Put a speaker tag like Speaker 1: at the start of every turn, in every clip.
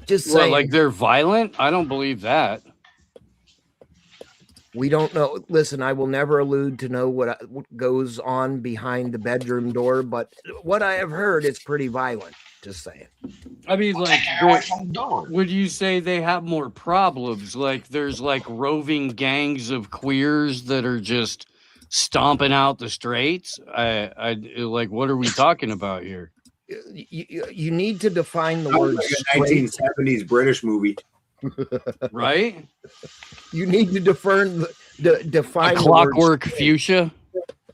Speaker 1: Just
Speaker 2: What,
Speaker 1: saying.
Speaker 2: like they're violent? I don't believe that.
Speaker 1: We don't know. Listen, I will never allude to know what goes on behind the bedroom door, but what I have heard is pretty violent. Just saying.
Speaker 2: I mean, like,
Speaker 3: Taking her away from the door.
Speaker 2: would you say they have more problems? Like, there's like roving gangs of queers that are just stomping out the streets. I like, what are we talking about here?
Speaker 1: You need to define the
Speaker 4: Sounds
Speaker 1: word
Speaker 4: like a
Speaker 1: straight.
Speaker 4: 1970s British movie.
Speaker 2: Right?
Speaker 1: You need to define
Speaker 2: A
Speaker 1: the word
Speaker 2: Clockwork
Speaker 1: straight.
Speaker 2: Fuchsia.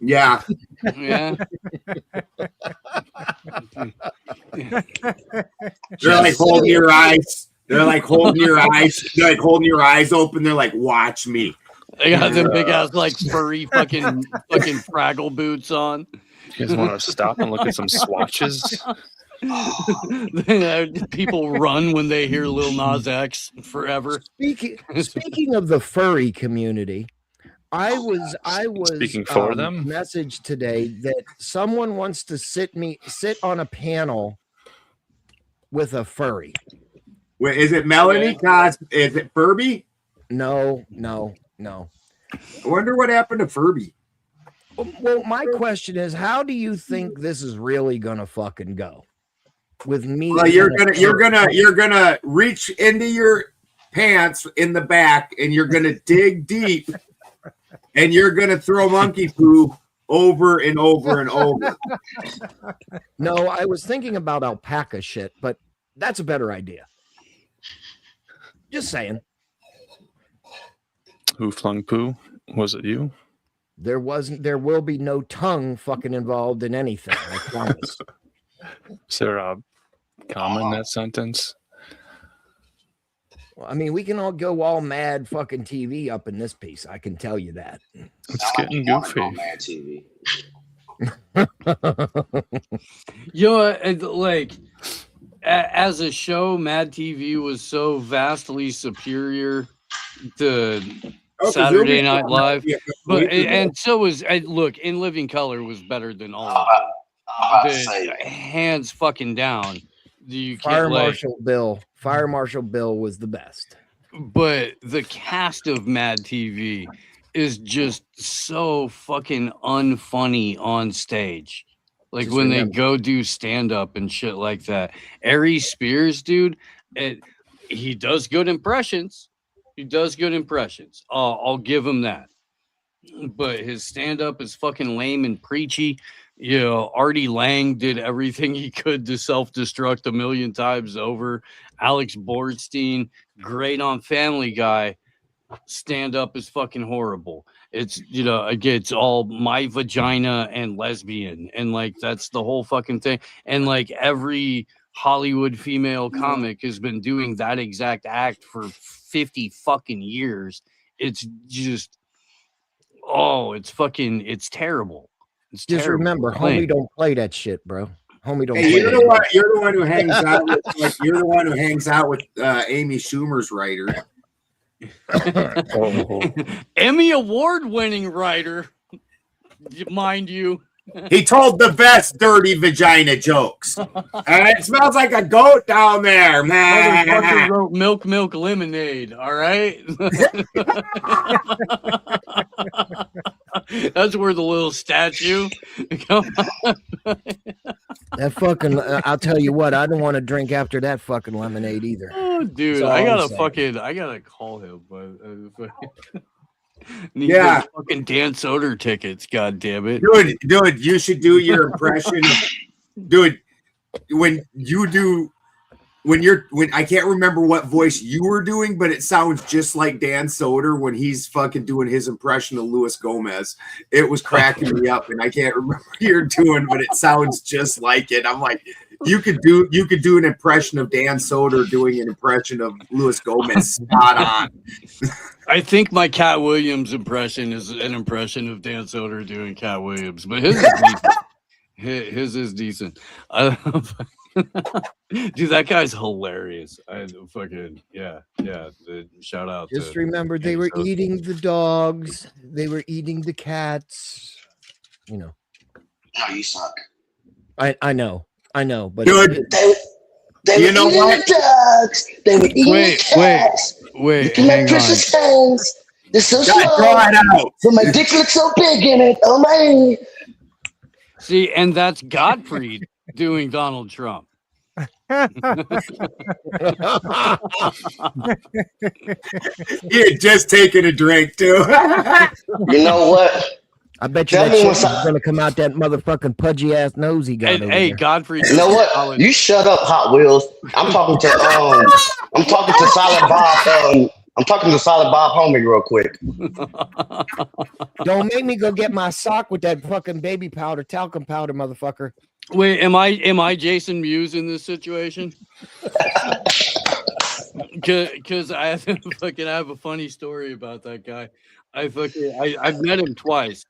Speaker 4: Yeah.
Speaker 2: Yeah.
Speaker 4: They're like holding your eyes. They're like holding your eyes. They're like holding your eyes open. They're like, watch me.
Speaker 2: They got them big ass like furry fucking Fraggle boots on.
Speaker 5: You guys want to stop and look at some swatches?
Speaker 2: People run when they hear Lil Nas X forever.
Speaker 1: Speaking of the furry community, I was
Speaker 5: Speaking for them?
Speaker 1: message today that someone wants to sit on a panel with a furry.
Speaker 4: Wait, is it Melanie? Is it Furby?
Speaker 1: No.
Speaker 4: I wonder what happened to Furby.
Speaker 1: Well, my question is, how do you think this is really gonna fucking go? With me,
Speaker 4: Well, you're gonna reach into your pants in the back, and you're gonna dig deep, and you're gonna throw monkey poo over and over and over.
Speaker 1: No, I was thinking about alpaca shit, but that's a better idea. Just saying.
Speaker 5: Who flung poo? Was it you?
Speaker 1: There will be no tongue fucking involved in anything. I promise.
Speaker 5: Is there a comma in that sentence?
Speaker 1: Well, I mean, we can all go all mad fucking TV up in this piece. I can tell you that.
Speaker 5: It's getting goofy.
Speaker 3: Mad TV.
Speaker 2: Like as a show, Mad TV was so vastly superior to Saturday Night Live, and so was look. In Living Color was better than all of them. Hands fucking down. You
Speaker 1: Fire
Speaker 2: can't
Speaker 1: Marshal Bill. Fire Marshal Bill was the best.
Speaker 2: But the cast of Mad TV is just so fucking unfunny on stage. Like
Speaker 1: Just
Speaker 2: when
Speaker 1: remember.
Speaker 2: they go do stand up and shit like that. Aries Spears, dude, he does good impressions. I'll give him that. But his stand up is fucking lame and preachy. You know, Artie Lang did everything he could to self-destruct a million times over. Alex Borstein, great on Family Guy. Stand up is fucking horrible. It's, you know, again, it's all my vagina and lesbian, and like that's the whole fucking thing. And like every Hollywood female comic has been doing that exact act for 50 fucking years. It's just, it's terrible. It's
Speaker 1: Just
Speaker 2: terrible.
Speaker 1: remember, homie don't play that shit, bro. Homie don't
Speaker 4: Hey,
Speaker 1: play
Speaker 4: you're
Speaker 1: that.
Speaker 4: the one who hangs out with you're the one who hangs out with Amy Schumer's writer.
Speaker 2: Emmy Award winning writer, mind you.
Speaker 4: He told the best dirty vagina jokes. And it smells like a goat down there,
Speaker 2: Motherfucker
Speaker 4: man.
Speaker 2: wrote Milk Lemonade, all right? That's where the little statue.
Speaker 1: That fucking. I'll tell you what. I don't want to drink after that fucking lemonade either.
Speaker 2: Oh, dude,
Speaker 1: That's all
Speaker 2: I
Speaker 1: I'm
Speaker 2: gotta call him, but need
Speaker 4: Yeah.
Speaker 2: those fucking Dan Soder tickets. God damn it,
Speaker 4: Dude, you should do your impression. Dude, when I can't remember what voice you were doing, but it sounds just like Dan Soder when he's fucking doing his impression of Luis Gomez. It was cracking me up, and I can't remember what you're doing, but it sounds just like it. I'm like, you could do an impression of Dan Soder doing an impression of Luis Gomez. Spot on.
Speaker 2: I think my Cat Williams impression is an impression of Dan Soder doing Cat Williams, but his is decent. His is decent. Dude, that guy's hilarious. Yeah. Shout out.
Speaker 1: Just
Speaker 2: to
Speaker 1: remember, they were
Speaker 2: Soder.
Speaker 1: eating the dogs. They were eating the cats. You know.
Speaker 3: No, you suck.
Speaker 1: I know. But
Speaker 4: Dude,
Speaker 3: They
Speaker 4: You
Speaker 3: were
Speaker 4: know
Speaker 3: eating
Speaker 4: what?
Speaker 3: the dogs. They were eating
Speaker 2: Wait,
Speaker 3: the cats.
Speaker 2: Wait,
Speaker 3: Licking my
Speaker 2: hang on.
Speaker 3: precious hands. They're so
Speaker 4: God, draw
Speaker 3: small,
Speaker 4: it out.
Speaker 3: but my dick looks so big in it. Oh my!
Speaker 2: See, and that's Gottfried doing Donald Trump.
Speaker 4: He had just taken a drink too.
Speaker 3: You know what?
Speaker 1: I bet you
Speaker 3: Tell
Speaker 1: that
Speaker 3: me
Speaker 1: shit
Speaker 3: when
Speaker 1: is
Speaker 3: some-
Speaker 1: gonna come out that motherfucking pudgy ass nose he got
Speaker 2: And
Speaker 1: over
Speaker 2: hey,
Speaker 1: there.
Speaker 2: Gottfried.
Speaker 3: You know what?
Speaker 2: Solid.
Speaker 3: You shut up, Hot Wheels. I'm talking to Silent Bob. I'm talking to Silent Bob homie real quick.
Speaker 1: Don't make me go get my sock with that fucking baby powder, talcum powder, motherfucker.
Speaker 2: Wait, am I Jason Mewes in this situation? Because I have a funny story about that guy. I've met him twice.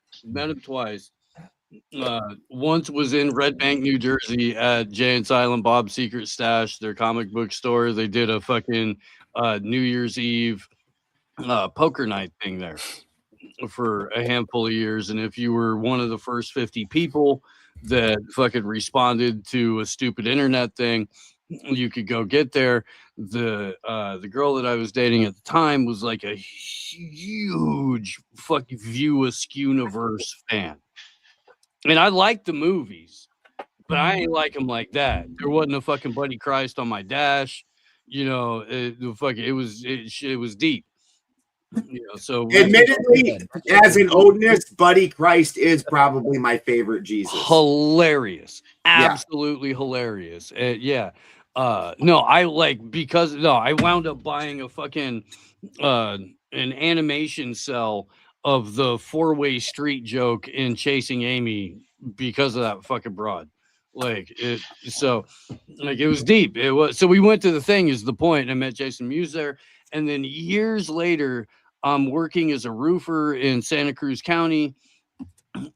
Speaker 2: Once was in Red Bank, New Jersey at Jay and Silent Bob's Secret Stash, their comic book store. They did a fucking New Year's Eve poker night thing there for a handful of years. And if you were one of the first 50 people that fucking responded to a stupid internet thing, you could go get there. The girl that I was dating at the time was like a huge fucking View Askew-niverse fan. And I liked the movies, but I ain't like them like that. There wasn't a fucking Buddy Christ on my dash. You know, it was deep. You know, so
Speaker 4: Admittedly, as an Odinist, Buddy Christ is probably my favorite Jesus.
Speaker 2: hilarious,
Speaker 4: Yeah.
Speaker 2: absolutely hilarious. Yeah. No, I wound up buying a fucking an animation cell of the four-way street joke in Chasing Amy because of that fucking broad. It was deep. It was, so we went to the thing is the point, and I met Jason Mewes there. And then years later, I'm working as a roofer in Santa Cruz County,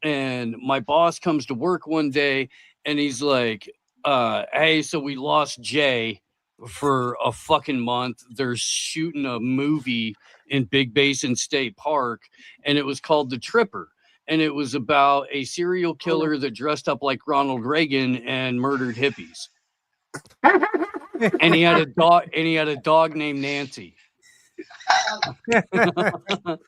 Speaker 2: and my boss comes to work one day and he's like, hey, so we lost Jay for a fucking month. They're shooting a movie in Big Basin State Park, and it was called The Tripper. And it was about a serial killer that dressed up like Ronald Reagan and murdered hippies. And he had a dog named Nancy.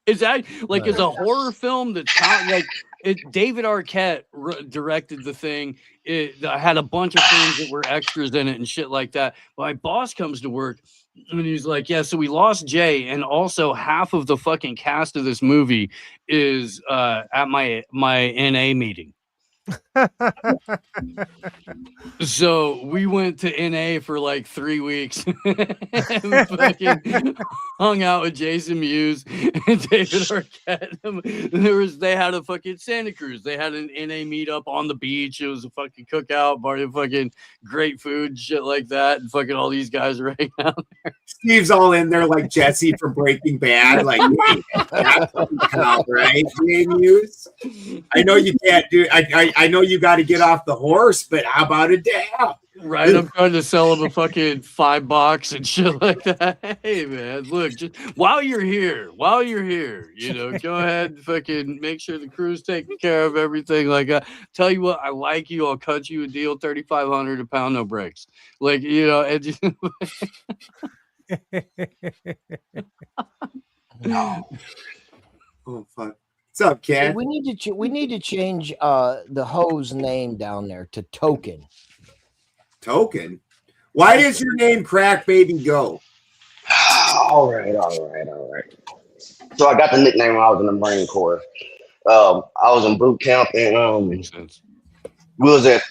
Speaker 2: Is that like is a horror film that's not like it? David Arquette directed the thing. I had a bunch of films that were extras in it and shit like that. My boss comes to work and he's like, yeah, so we lost Jay, and also half of the fucking cast of this movie is at my NA meeting. So we went to NA for like 3 weeks and fucking hung out with Jason Mewes and David Arquette. They had a fucking Santa Cruz. They had an NA meetup on the beach. It was a fucking cookout, party of fucking great food, shit like that. And fucking all these guys are hanging out there.
Speaker 4: Steve's all in there like Jesse from Breaking Bad. Like, hey, that's out, right? Jay Mewes? I know you can't do. I know you got to get off the horse, but how about a dab?
Speaker 2: Right, I'm trying to sell him a fucking $5 and shit like that. Hey man, look, just while you're here, you know, go ahead and fucking make sure the crew's taking care of everything. Like, tell you what, I like you. I'll cut you a deal, $3,500 a pound, no breaks. Like, you know, and just
Speaker 4: Oh fuck! What's up, Ken?
Speaker 1: We need to change the hose name down there to Token.
Speaker 4: Token. Why does your name Crack Baby Go?
Speaker 3: All right. So I got the nickname when I was in the Marine Corps. I was in boot camp, and
Speaker 2: makes sense.
Speaker 3: we was at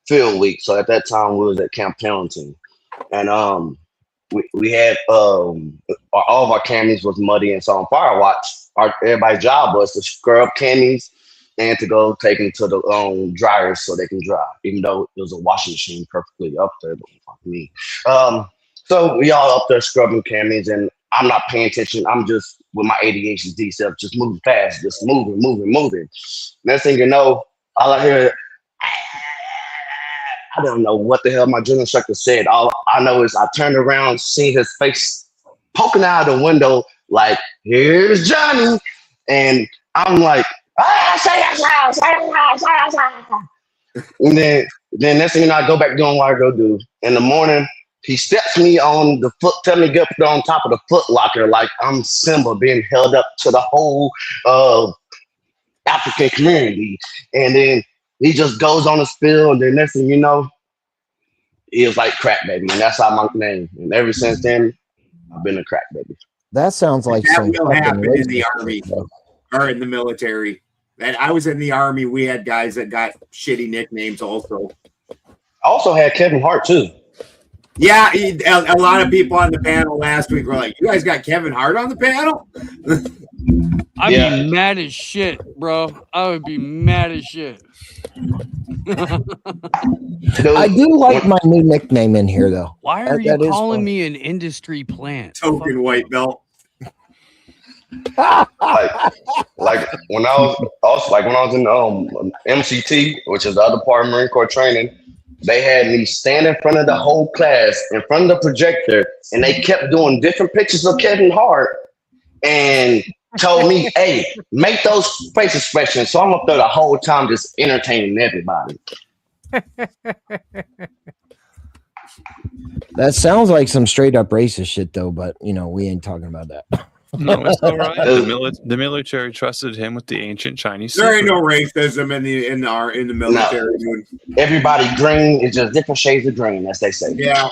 Speaker 3: field week. So at that time, we was at Camp Pendleton, and we had all of our camis was muddy, and so on Fire Watch, everybody's job was to scrub camis and to go take them to the dryers so they can dry, even though it was a washing machine perfectly up there. But fuck me. So we all up there scrubbing camis, and I'm not paying attention. I'm just with my ADHD self, just moving fast, just moving. Next thing you know, all I hear, I don't know what the hell my drill instructor said. All I know is I turned around, seen his face poking out of the window, like, here's Johnny. And I'm like, and then Then next thing you know, I go back doing what I go do. In the morning, he steps me on the foot, tell me to get put on top of the foot locker like I'm Simba being held up to the whole African community. And then he just goes on the spill, and then next thing you know, he was like crack baby. And that's how my name. And ever since then, I've been a crack baby.
Speaker 1: That sounds like
Speaker 4: That
Speaker 1: some
Speaker 4: will
Speaker 1: fucking
Speaker 4: happen in the
Speaker 1: racist
Speaker 4: army
Speaker 1: shit, though.
Speaker 4: or in the military. And I was in the army. We had guys that got shitty nicknames also.
Speaker 3: I also had Kevin Hart too.
Speaker 4: Yeah, a lot of people on the panel last week were like, "You guys got Kevin Hart on the panel?"
Speaker 2: I'd
Speaker 3: Yeah.
Speaker 2: be mad as shit, bro. I would be mad as shit.
Speaker 3: Dude,
Speaker 1: I do like my new nickname in here, though.
Speaker 2: Why are
Speaker 1: That
Speaker 2: you
Speaker 1: is
Speaker 2: calling
Speaker 1: fun.
Speaker 2: me an industry plant?
Speaker 4: Token white belt.
Speaker 3: like when I was in MCT, which is the other part of Marine Corps training, they had me stand in front of the whole class, in front of the projector, and they kept doing different pictures of Kevin Hart and told me, "Hey, make those face expressions." So I'm up there the whole time just entertaining everybody.
Speaker 1: That sounds like some straight up racist shit, though. But you know, we ain't talking about that.
Speaker 5: No, it's all right. The military trusted him with the ancient Chinese.
Speaker 4: There ain't
Speaker 5: secret.
Speaker 4: no racism in the military. Dude.
Speaker 3: Everybody green is just different shades of green, as they say.
Speaker 4: Yeah,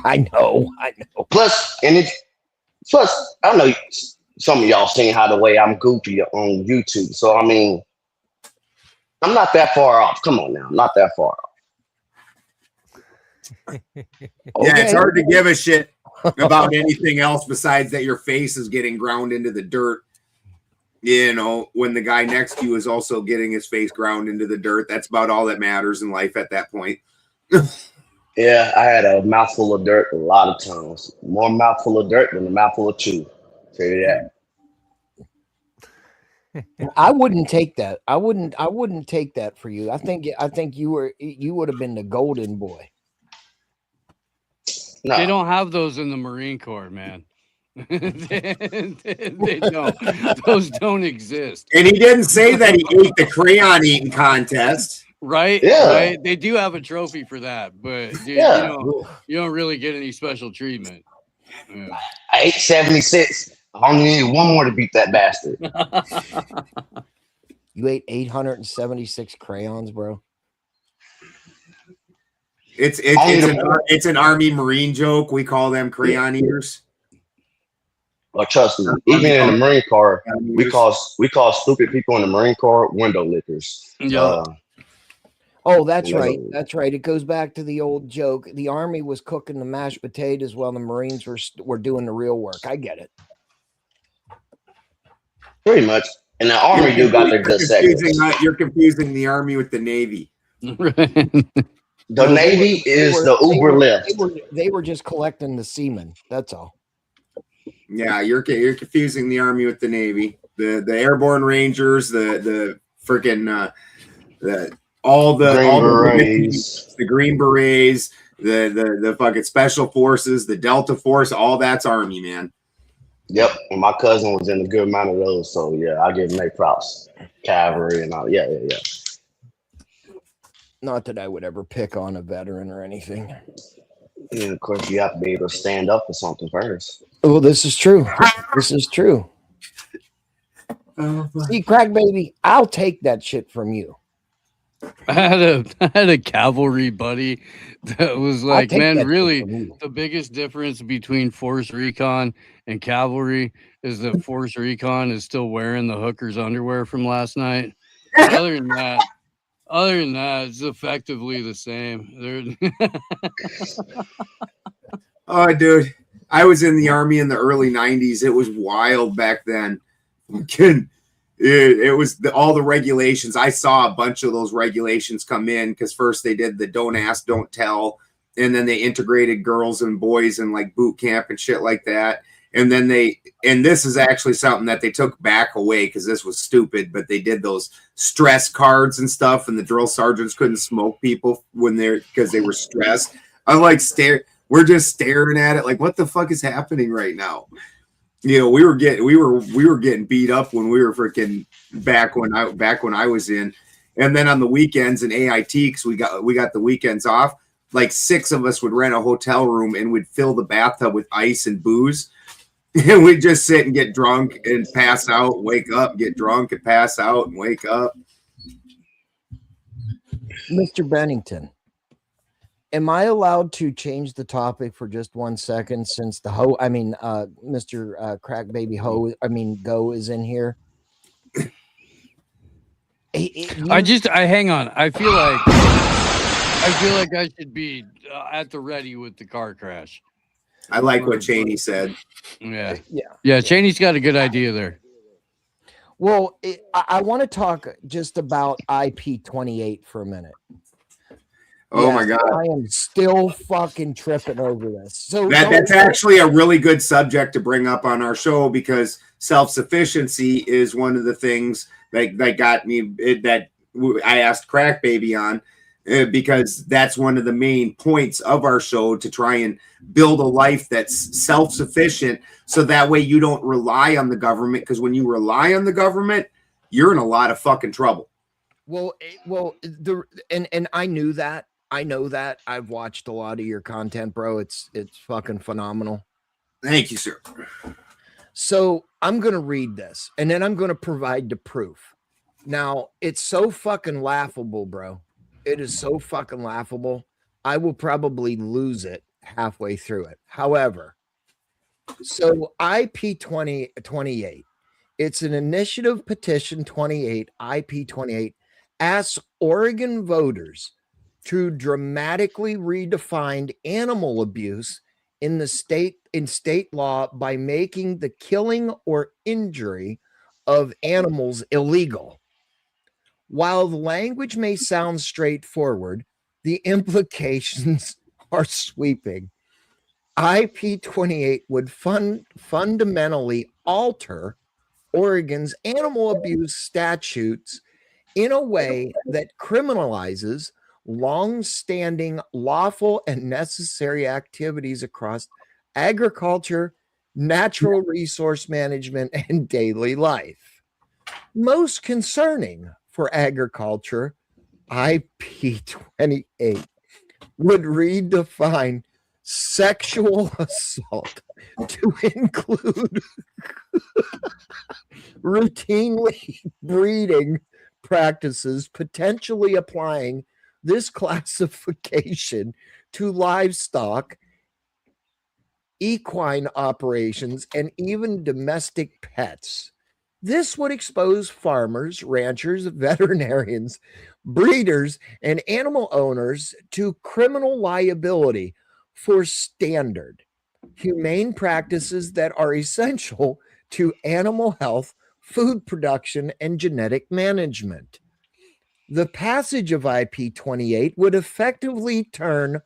Speaker 1: I know.
Speaker 3: Plus, I know some of y'all seen how the way I'm goofy on YouTube. So I mean, I'm not that far off. Come on now, I'm not that far off.
Speaker 4: yeah. It's hard to give a shit about anything else besides that your face is getting ground into the dirt. You know, when the guy next to you is also getting his face ground into the dirt, that's about all that matters in life at that point.
Speaker 3: Yeah, I had a mouthful of dirt a lot of times. More mouthful of dirt than a mouthful of chew. Tell you that.
Speaker 1: I wouldn't take that. I wouldn't take that for you. I think you would have been the golden boy.
Speaker 3: No,
Speaker 2: They don't have those in the Marine Corps, man. they don't. Those don't exist.
Speaker 4: And he didn't say that he ate the crayon eating contest.
Speaker 2: Right?
Speaker 3: Yeah.
Speaker 2: Right? They do have a trophy for that, but dude,
Speaker 3: Yeah.
Speaker 2: you don't really get any special treatment. Yeah.
Speaker 3: I ate 76. I only need one more to beat that bastard.
Speaker 1: You ate 876 crayons, bro.
Speaker 4: It's an Army Marine joke. We call them crayon eaters.
Speaker 3: Well, trust me, even in the Marine Corps, we call stupid people in the Marine Corps window lickers.
Speaker 2: Yeah.
Speaker 1: Oh, that's
Speaker 3: Yeah.
Speaker 1: right. That's right. It goes back to the old joke. The Army was cooking the mashed potatoes while the Marines were doing the real work. I get it.
Speaker 3: Pretty much. And the Army do got their good seconds.
Speaker 4: You're confusing the Army with the Navy.
Speaker 3: The Navy is the Uber lift.
Speaker 1: They were just collecting the semen. That's all.
Speaker 4: Yeah, you're confusing the Army with the Navy. The Airborne Rangers, the freaking all the
Speaker 3: Berets.
Speaker 4: the Green Berets, the fucking Special Forces, the Delta Force, all that's Army, man.
Speaker 3: Yep, and my cousin was in a good amount of those, so yeah, I give him their props. Cavalry and all, yeah.
Speaker 1: Not that I would ever pick on a veteran or anything.
Speaker 3: And of course, you have to be able to stand up for something first.
Speaker 1: Well, this is true. This is true. See, crack baby, I'll take that shit from you.
Speaker 2: I had a cavalry buddy that was like,
Speaker 1: take
Speaker 2: man,
Speaker 1: that
Speaker 2: really,
Speaker 1: from you."
Speaker 2: the biggest difference between Force Recon and cavalry is that Force Recon is still wearing the hooker's underwear from last night. Other than that, it's effectively the same.
Speaker 4: Oh, dude, I was in the Army in the early '90s. It was wild back then. It was all the regulations. I saw a bunch of those regulations come in because first they did the don't ask, don't tell, and then they integrated girls and boys in like boot camp and shit like that. And then this is actually something that they took back away because this was stupid, but they did those stress cards and stuff, and the drill sergeants couldn't smoke people because they were stressed. I'm like, we're just staring at it like, what the fuck is happening right now? You know, we were getting beat up when we were freaking back when I was in, And then on the weekends in AIT, because we got the weekends off, like 6 of us would rent a hotel room and would fill the bathtub with ice and booze. And we'd just sit and get drunk and pass out, wake up, get drunk and pass out and wake up.
Speaker 1: Mr. Bennington, am I allowed to change the topic for just 1 second since the Mr. Crack Baby Go is in here?
Speaker 2: I hang on. I feel like I should be at the ready with the car crash.
Speaker 4: I like what Cheney said.
Speaker 2: Yeah. Cheney's got a good idea there.
Speaker 1: Well, I want to talk just about IP28 for a minute.
Speaker 4: Oh my God.
Speaker 1: I am still fucking tripping over this. So
Speaker 4: that's actually a really good subject to bring up on our show, because self-sufficiency is one of the things that got me, that I asked Crack Baby on, because that's one of the main points of our show, to try and build a life that's self-sufficient, so that way you don't rely on the government, because when you rely on the government, you're in a lot of fucking trouble.
Speaker 1: Well, and I knew that. I know that. I've watched a lot of your content, bro. It's fucking phenomenal.
Speaker 4: Thank you, sir.
Speaker 1: So I'm going to read this, and then I'm going to provide the proof. Now, it's so fucking laughable, bro. It is so fucking laughable. I will probably lose it halfway through it. However, so IP28, it's an initiative petition 28, IP28, asks Oregon voters to dramatically redefine animal abuse in state law by making the killing or injury of animals illegal. While the language may sound straightforward, the implications are sweeping. IP28 would fundamentally alter Oregon's animal abuse statutes in a way that criminalizes long-standing lawful and necessary activities across agriculture, natural resource management, and daily life. Most concerning for agriculture, IP28 would redefine sexual assault to include routinely breeding practices, potentially applying this classification to livestock, equine operations, and even domestic pets. This would expose farmers, ranchers, veterinarians, breeders, and animal owners to criminal liability for standard, humane practices that are essential to animal health, food production, and genetic management. The passage of IP28 would effectively turn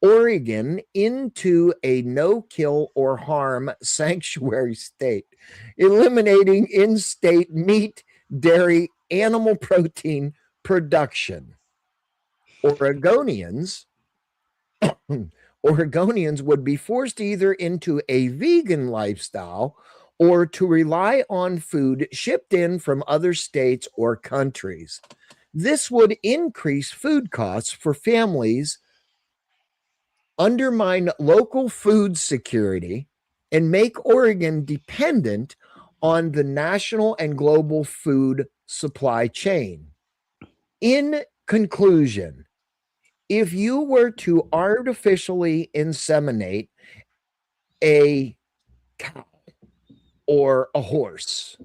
Speaker 1: Oregon into a no-kill or harm sanctuary state, eliminating in-state meat, dairy, animal protein production. Oregonians would be forced either into a vegan lifestyle or to rely on food shipped in from other states or countries. This would increase food costs for families, undermine local food security, and make Oregon dependent on the national and global food supply chain. In conclusion, if you were to artificially inseminate a cow or a horse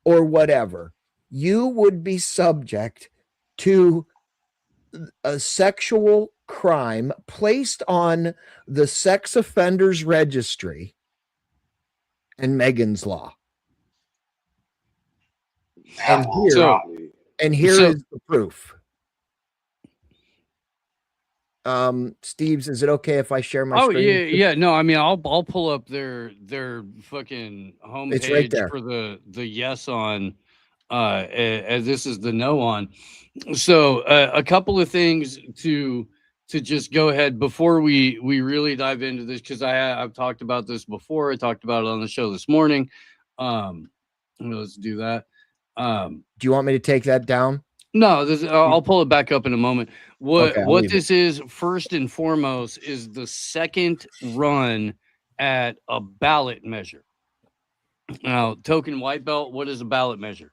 Speaker 1: or whatever, you would be subject to a sexual crime placed on the sex offenders registry and Megan's Law. And here is the proof. Steves, is it okay if I share my screen?
Speaker 2: Yeah. No, I mean, I'll pull up their fucking homepage.
Speaker 1: It's right there
Speaker 2: for the yes on, as this is the no on. So a couple of things to just go ahead before we really dive into this, because I've talked about this before. I talked about it on the show this morning. Let's do that.
Speaker 1: Do you want me to take that down?
Speaker 2: No, I'll pull it back up in a moment.
Speaker 1: Okay, I'll
Speaker 2: What
Speaker 1: leave
Speaker 2: this is, first and foremost, is the second run at a ballot measure. Now, token white belt, what is a ballot measure?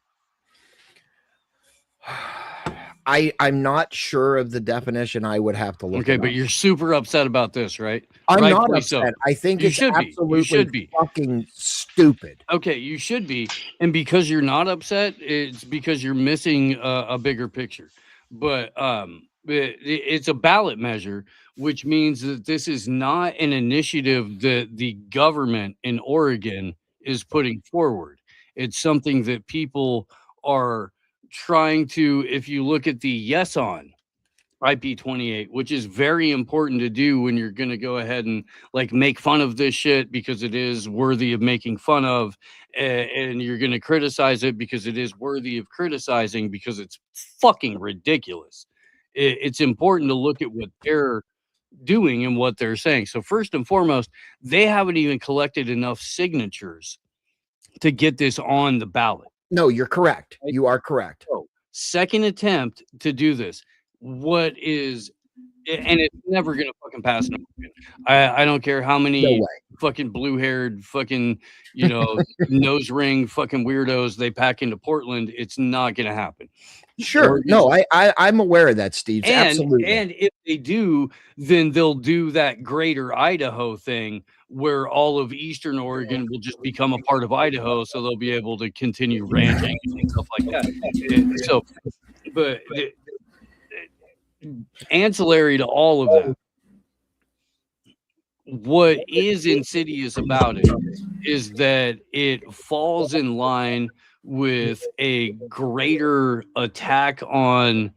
Speaker 1: I'm not sure of the definition. I would have to look.
Speaker 2: Okay,
Speaker 1: it
Speaker 2: but
Speaker 1: up.
Speaker 2: you're super upset about this, right?
Speaker 1: I'm not
Speaker 2: Rightfully
Speaker 1: upset.
Speaker 2: so.
Speaker 1: I think
Speaker 2: You
Speaker 1: it's
Speaker 2: should be. You
Speaker 1: absolutely
Speaker 2: should be.
Speaker 1: fucking stupid.
Speaker 2: Okay, you should be. And because you're not upset, it's because you're missing a bigger picture. But it's a ballot measure, which means that this is not an initiative that the government in Oregon is putting forward. It's something that people are trying to, if you look at the Yes On IP28, which is very important to do when you're going to go ahead and like make fun of this shit because it is worthy of making fun of, and you're going to criticize it because it is worthy of criticizing because it's fucking ridiculous. It's important to look at what they're doing and what they're saying. So first and foremost, they haven't even collected enough signatures to get this on the ballot.
Speaker 1: No, you're correct. You are correct.
Speaker 2: So, second attempt to do this. What is, and it's never gonna fucking pass. I don't care how many
Speaker 1: No way.
Speaker 2: fucking blue-haired fucking nose ring fucking weirdos they pack into Portland. It's not gonna happen.
Speaker 1: Sure. No, I'm aware of that, Steve. Absolutely.
Speaker 2: And if they do, then they'll do that greater Idaho thing where all of Eastern Oregon will just become a part of Idaho, so they'll be able to continue ranching and stuff like that. So, but ancillary to all of that, what is insidious about it is that it falls in line with a greater attack on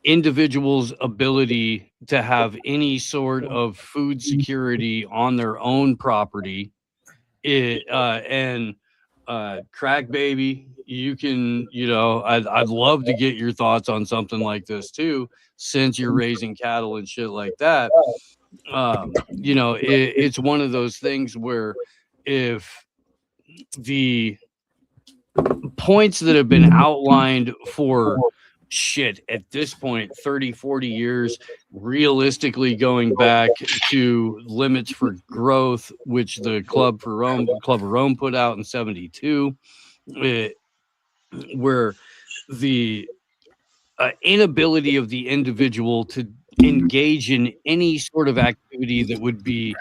Speaker 2: individuals' ability to have any sort of food security on their own property. Crack baby, you can, I'd love to get your thoughts on something like this too, since you're raising cattle and shit like that. It's one of those things where if the points that have been outlined for shit at this point 30-40 years, realistically going back to limits for growth, which the Club of Rome put out in 72, where the inability of the individual to engage in any sort of activity that would be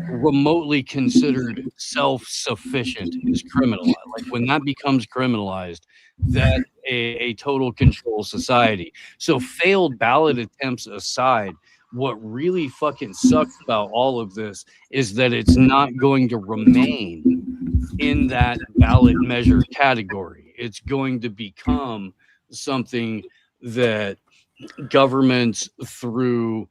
Speaker 2: remotely considered self-sufficient is criminalized. Like when that becomes criminalized, that a total control society. So failed ballot attempts aside, what really fucking sucks about all of this is that it's not going to remain in that ballot measure category. It's going to become something that governments through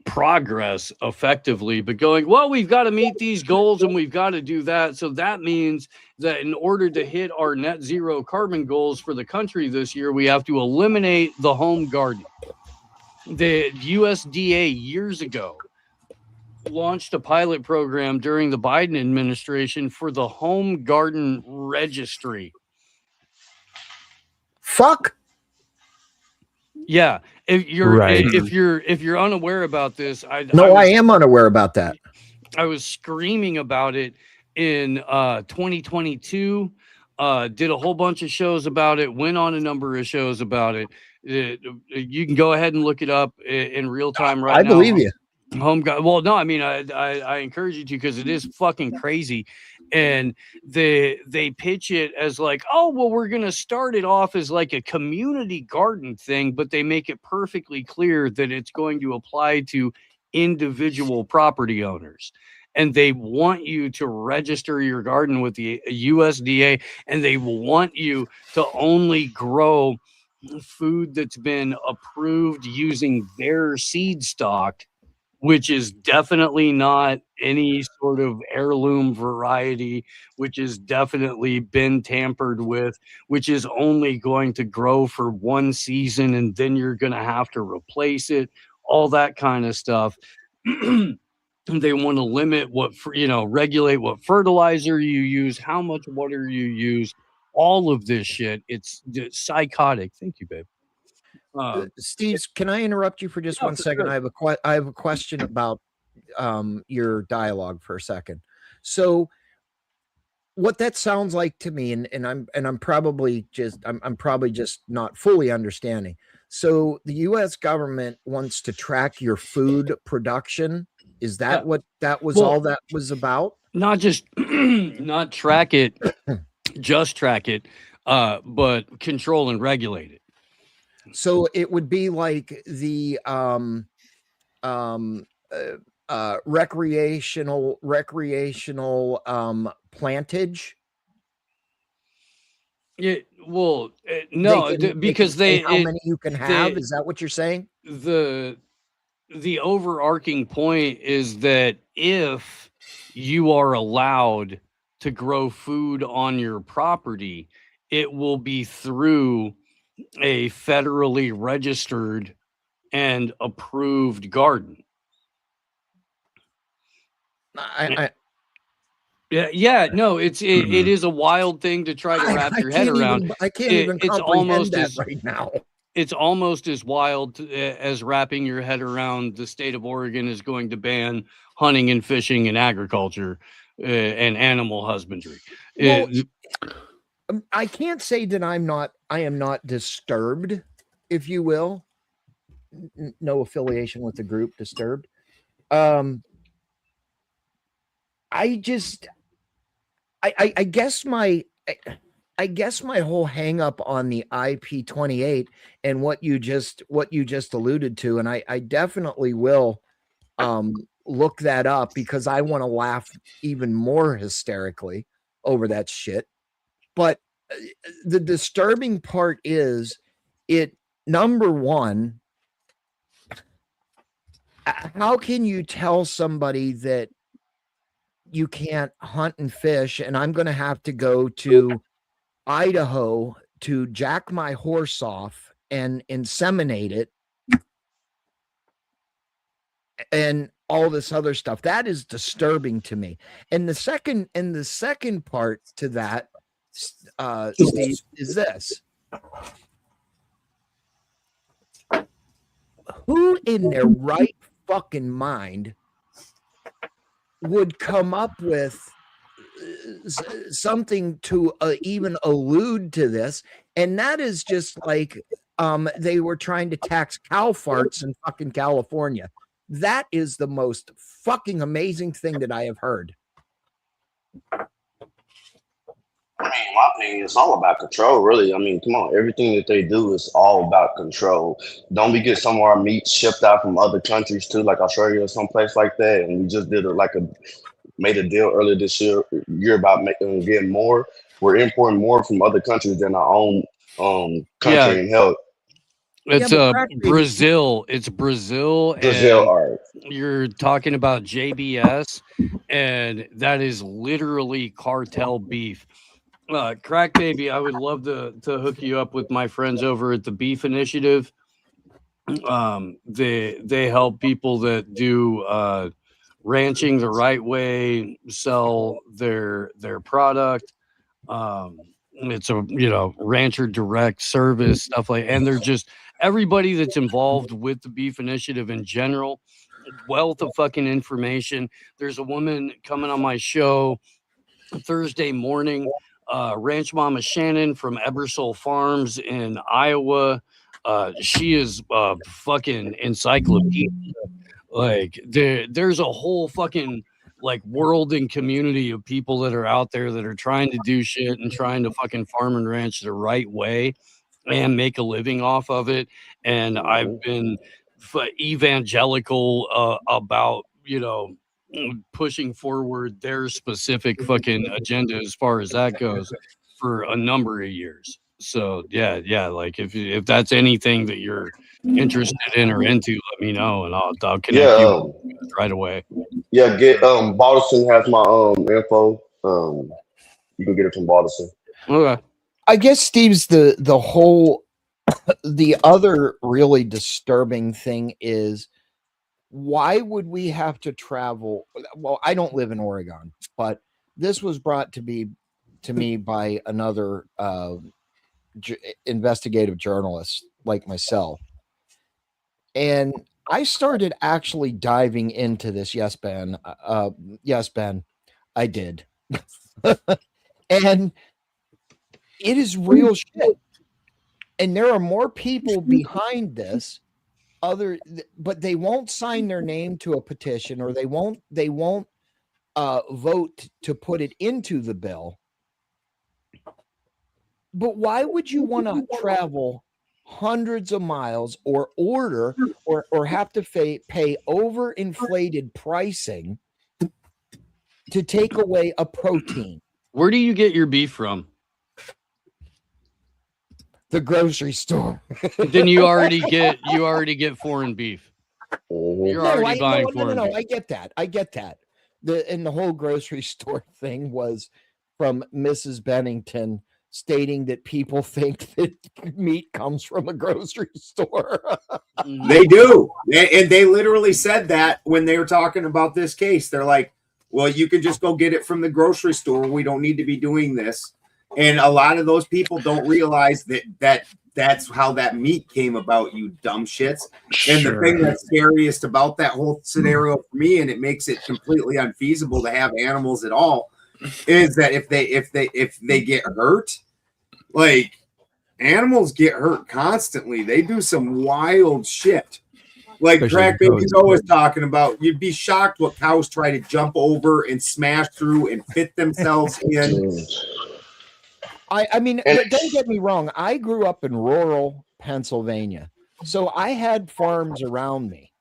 Speaker 2: progress effectively, but going, well, we've got to meet these goals and we've got to do that. So that means that in order to hit our net zero carbon goals for the country this year, we have to eliminate the home garden. The USDA years ago launched a pilot program during the Biden administration for the home garden registry.
Speaker 1: Fuck.
Speaker 2: Yeah, if you're unaware about this, I
Speaker 1: am unaware about that.
Speaker 2: I was screaming about it in 2022. Did a whole bunch of shows about it. Went on a number of shows about it. You can go ahead and look it up in real time right now.
Speaker 1: I believe you.
Speaker 2: Well, no, I mean, I encourage you to, because it is fucking crazy. And they pitch it as like, oh, well, we're going to start it off as like a community garden thing, but they make it perfectly clear that it's going to apply to individual property owners. And they want you to register your garden with the USDA, and they want you to only grow food that's been approved using their seed stock, which is definitely not any sort of heirloom variety, which has definitely been tampered with, which is only going to grow for one season and then you're going to have to replace it, all that kind of stuff. They want to limit regulate what fertilizer you use, how much water you use, all of this shit. It's psychotic. Thank you, babe.
Speaker 1: Steve, can I interrupt you for just
Speaker 2: No,
Speaker 1: one
Speaker 2: for
Speaker 1: second?
Speaker 2: sure.
Speaker 1: I have a question about your dialogue for a second. So what that sounds like to me, and I'm probably just not fully understanding. So the US government wants to track your food production. Is that what that was all that was about?
Speaker 2: Not just not track it, just track it, but control and regulate it.
Speaker 1: So it would be like the recreational plantage.
Speaker 2: Yeah, well, no, because
Speaker 1: say how many you can have. Is that what you're saying?
Speaker 2: The overarching point is that if you are allowed to grow food on your property, it will be through a federally registered and approved garden. Yeah, no, it is a wild thing to try to wrap your head around.
Speaker 1: I can't even comprehend that right now.
Speaker 2: It's almost as wild as wrapping your head around the state of Oregon is going to ban hunting and fishing and agriculture and animal husbandry.
Speaker 1: Well, I can't say that I am not disturbed, if you will. No affiliation with the group Disturbed. I guess my whole hang up on the IP28 and what you just alluded to, and I definitely will look that up because I want to laugh even more hysterically over that shit. But the disturbing part is number one, how can you tell somebody that you can't hunt and fish, and I'm going to have to go to Idaho to jack my horse off and inseminate it and all this other stuff? That is disturbing to me. And the second part to that, Steve, is this: who in their right fucking mind would come up with something to even allude to this? And that is just like they were trying to tax cow farts in fucking California. That is the most fucking amazing thing that I have heard.
Speaker 3: I mean, in my opinion, it's all about control, really. I mean, come on, everything that they do is all about control. Don't we get some of our meat shipped out from other countries too, like Australia or someplace like that? And we just made a deal earlier this year about getting more. We're importing more from other countries than our own country and health.
Speaker 2: It's Brazil. It's Brazil.
Speaker 3: Brazil art.
Speaker 2: You're talking about JBS, and that is literally cartel beef. Crack Baby, I would love to hook you up with my friends over at the Beef Initiative. They help people that do ranching the right way, sell their product. It's a rancher direct service stuff and they're just everybody that's involved with the Beef Initiative in general. Wealth of fucking information. There's a woman coming on my show Thursday morning. Ranch Mama Shannon from Ebersole Farms in Iowa. She is fucking encyclopedia. Like there's a whole fucking world and community of people that are out there that are trying to do shit and trying to fucking farm and ranch the right way and make a living off of it. And I've been evangelical about pushing forward their specific fucking agenda as far as that goes for a number of years. So yeah, like if that's anything that you're interested in or into, let me know and I'll connect you right away.
Speaker 3: Yeah, get Balderson has my info. You can get it from Balderson.
Speaker 2: Okay.
Speaker 1: I guess Steve's the whole the other really disturbing thing is, why would we have to travel? Well, I don't live in Oregon, but this was brought to to me by another investigative journalist like myself. And I started actually diving into this. Yes, Ben. Yes, Ben, I did. And it is real shit. And there are more people behind this but they won't sign their name to a petition, or they won't vote to put it into the bill. But why would you want to travel hundreds of miles or have to pay overinflated pricing to take away a protein?
Speaker 2: Where do you get your beef from?
Speaker 1: The grocery store.
Speaker 2: Then you already get foreign beef.
Speaker 3: Mhm.
Speaker 2: You're already buying foreign beef.
Speaker 1: I get that. The whole grocery store thing was from Mrs. Bennington stating that people think that meat comes from a grocery store.
Speaker 4: They do. And they literally said that when they were talking about this case. They're like, well, you can just go get it from the grocery store. We don't need to be doing this. And a lot of those people don't realize that's how that meat came about, you dumb shits. And the thing that's scariest about that whole scenario for me, and it makes it completely unfeasible to have animals at all, is that if they get hurt, like, animals get hurt constantly. They do some wild shit. Like Crack Baby Joe was talking about, you'd be shocked what cows try to jump over and smash through and fit themselves in.
Speaker 1: I mean, don't get me wrong. I grew up in rural Pennsylvania, so I had farms around me.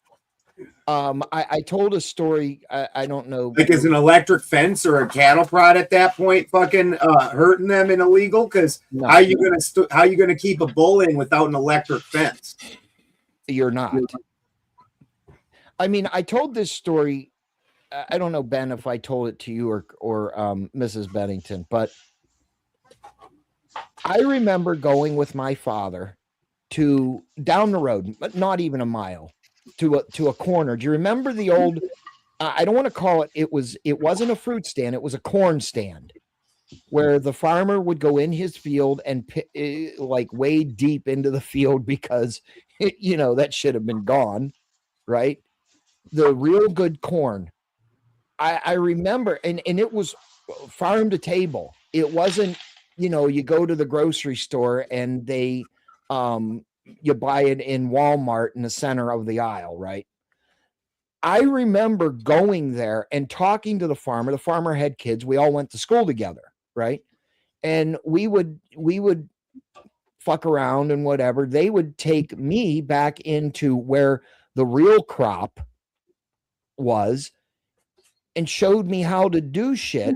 Speaker 1: I told a story. I don't know.
Speaker 4: Like, is an electric fence or a cattle prod at that point fucking hurting them and illegal? Because
Speaker 1: No,
Speaker 4: how you gonna keep a bull in without an electric fence?
Speaker 1: you're not. I mean, I told this story. I don't know, Ben, if I told it to you or Mrs. Bennington, but I remember going with my father to down the road, but not even a mile, to a corner. Do you remember the old? I don't want to call it. It wasn't a fruit stand. It was a corn stand, where the farmer would go in his field and like wade deep into the field because that should have been gone, right? The real good corn. I remember, and it was farm to table. It wasn't, you go to the grocery store and they you buy it in Walmart in the center of the aisle, right? I remember going there and talking to the farmer. The farmer had kids. We all went to school together, right? And we would fuck around and whatever. They would take me back into where the real crop was and showed me how to do shit.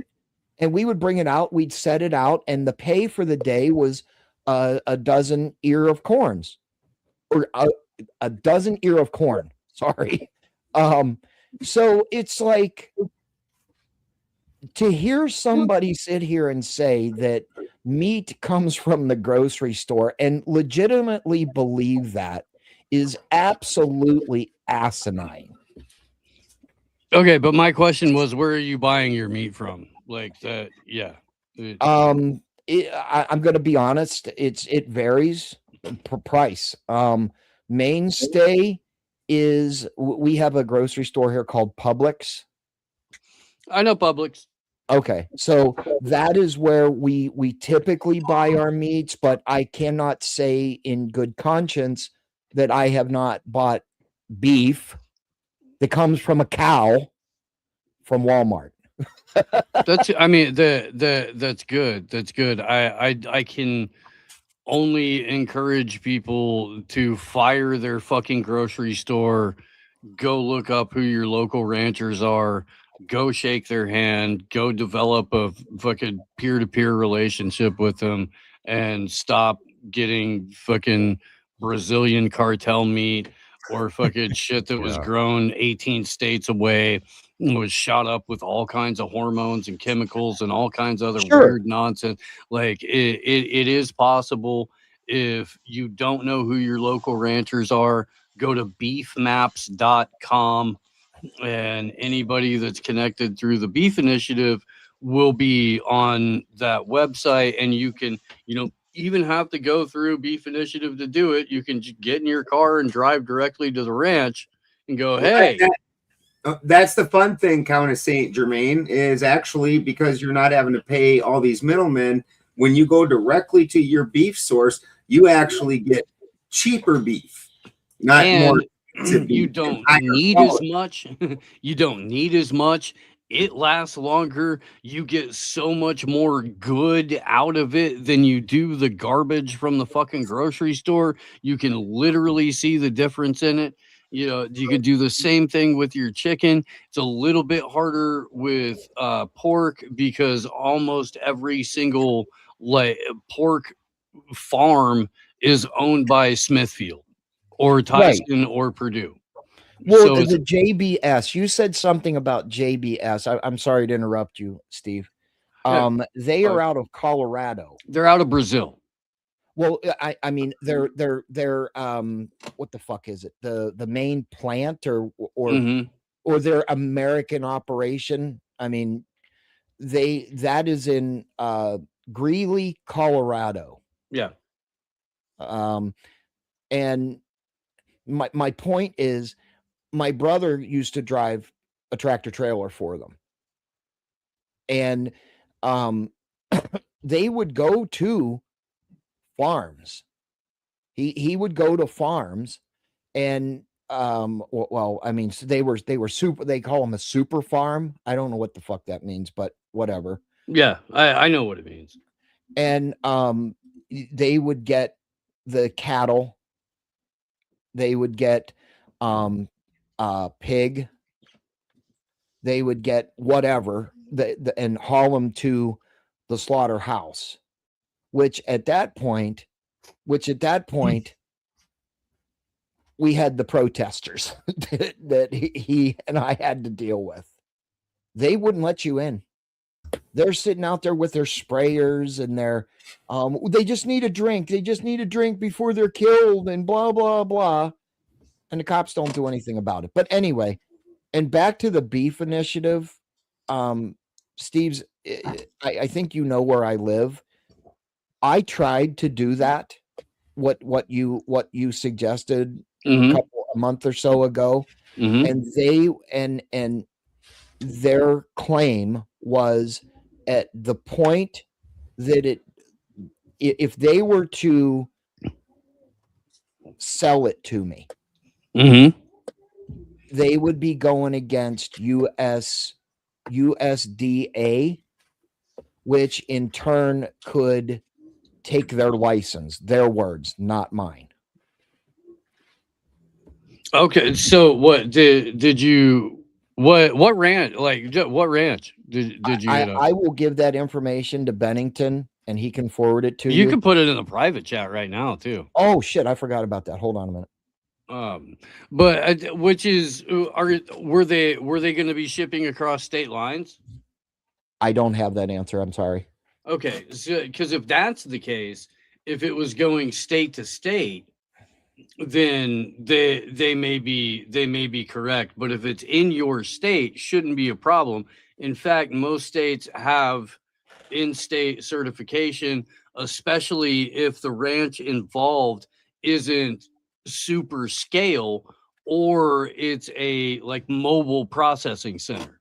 Speaker 1: And we would bring it out, we'd set it out, and the pay for the day was a dozen ear of corns, or a dozen ear of corn. Sorry. So it's like, to hear somebody sit here and say that meat comes from the grocery store and legitimately believe that is absolutely asinine.
Speaker 2: Okay, but my question was, where are you buying your meat from? Like that, yeah.
Speaker 1: I'm going to be honest. It varies per price. Mainstay is, we have a grocery store here called Publix.
Speaker 2: I know Publix.
Speaker 1: Okay, so that is where we typically buy our meats, but I cannot say in good conscience that I have not bought beef that comes from a cow from Walmart.
Speaker 2: That's that's good. That's good. I can only encourage people to fire their fucking grocery store, go look up who your local ranchers are, go shake their hand, go develop a fucking peer-to-peer relationship with them, and stop getting fucking Brazilian cartel meat or fucking shit that was grown 18 states away, was shot up with all kinds of hormones and chemicals and all kinds of other weird nonsense. Like, it is possible. If you don't know who your local ranchers are, go to beefmaps.com and anybody that's connected through the Beef Initiative will be on that website, and you can, even have to go through Beef Initiative to do it. You can get in your car and drive directly to the ranch and go, hey.
Speaker 4: That's the fun thing, Countess Saint Germain, is actually because you're not having to pay all these middlemen. When you go directly to your beef source, you actually get cheaper beef, not more.
Speaker 2: You don't need as much. You don't need as much. It lasts longer. You get so much more good out of it than you do the garbage from the fucking grocery store. You can literally see the difference in it. You could do the same thing with your chicken. It's a little bit harder with pork because almost every single pork farm is owned by Smithfield or Tyson or Purdue.
Speaker 1: Well, so the JBS, you said something about JBS. I'm sorry to interrupt you, Steve. They are out of Colorado.
Speaker 2: They're out of Brazil.
Speaker 1: Well, I mean, they're what the fuck is it? The main plant or their American operation. I mean, that is in Greeley, Colorado.
Speaker 2: Yeah.
Speaker 1: And my point is, my brother used to drive a tractor trailer for them. And they would go to farms. He would go to farms and well, I mean, they were super, they call them a super farm. I don't know what the fuck that means, but whatever.
Speaker 2: Yeah, I know what it means.
Speaker 1: And they would get the cattle. They would get pig. They would get whatever and haul them to the slaughterhouse, which at that point we had the protesters that he and I had to deal with. They wouldn't let you in. They're sitting out there with their sprayers and their they just need a drink. They just need a drink before they're killed and blah, blah, blah. And the cops don't do anything about it. But anyway, and back to the Beef Initiative, Steve's, I think you know where I live. I tried to do that, what you suggested a month or so ago, and and their claim was at the point that if they were to sell it to me, they would be going against USDA, which in turn could take their license. Their words, not mine.
Speaker 2: Okay, so what did you what ranch, what ranch did you
Speaker 1: I will give that information to Bennington and he can forward it to you.
Speaker 2: You can put it in the private chat right now too.
Speaker 1: Oh shit, I forgot about that. Hold on a minute.
Speaker 2: But which is were they going to be shipping across state lines?
Speaker 1: I don't have that answer. I'm sorry.
Speaker 2: Okay, so because if that's the case, if it was going state to state, then they may be correct. But if it's in your state, shouldn't be a problem. In fact, most states have in-state certification, especially if the ranch involved isn't super scale or it's a mobile processing center.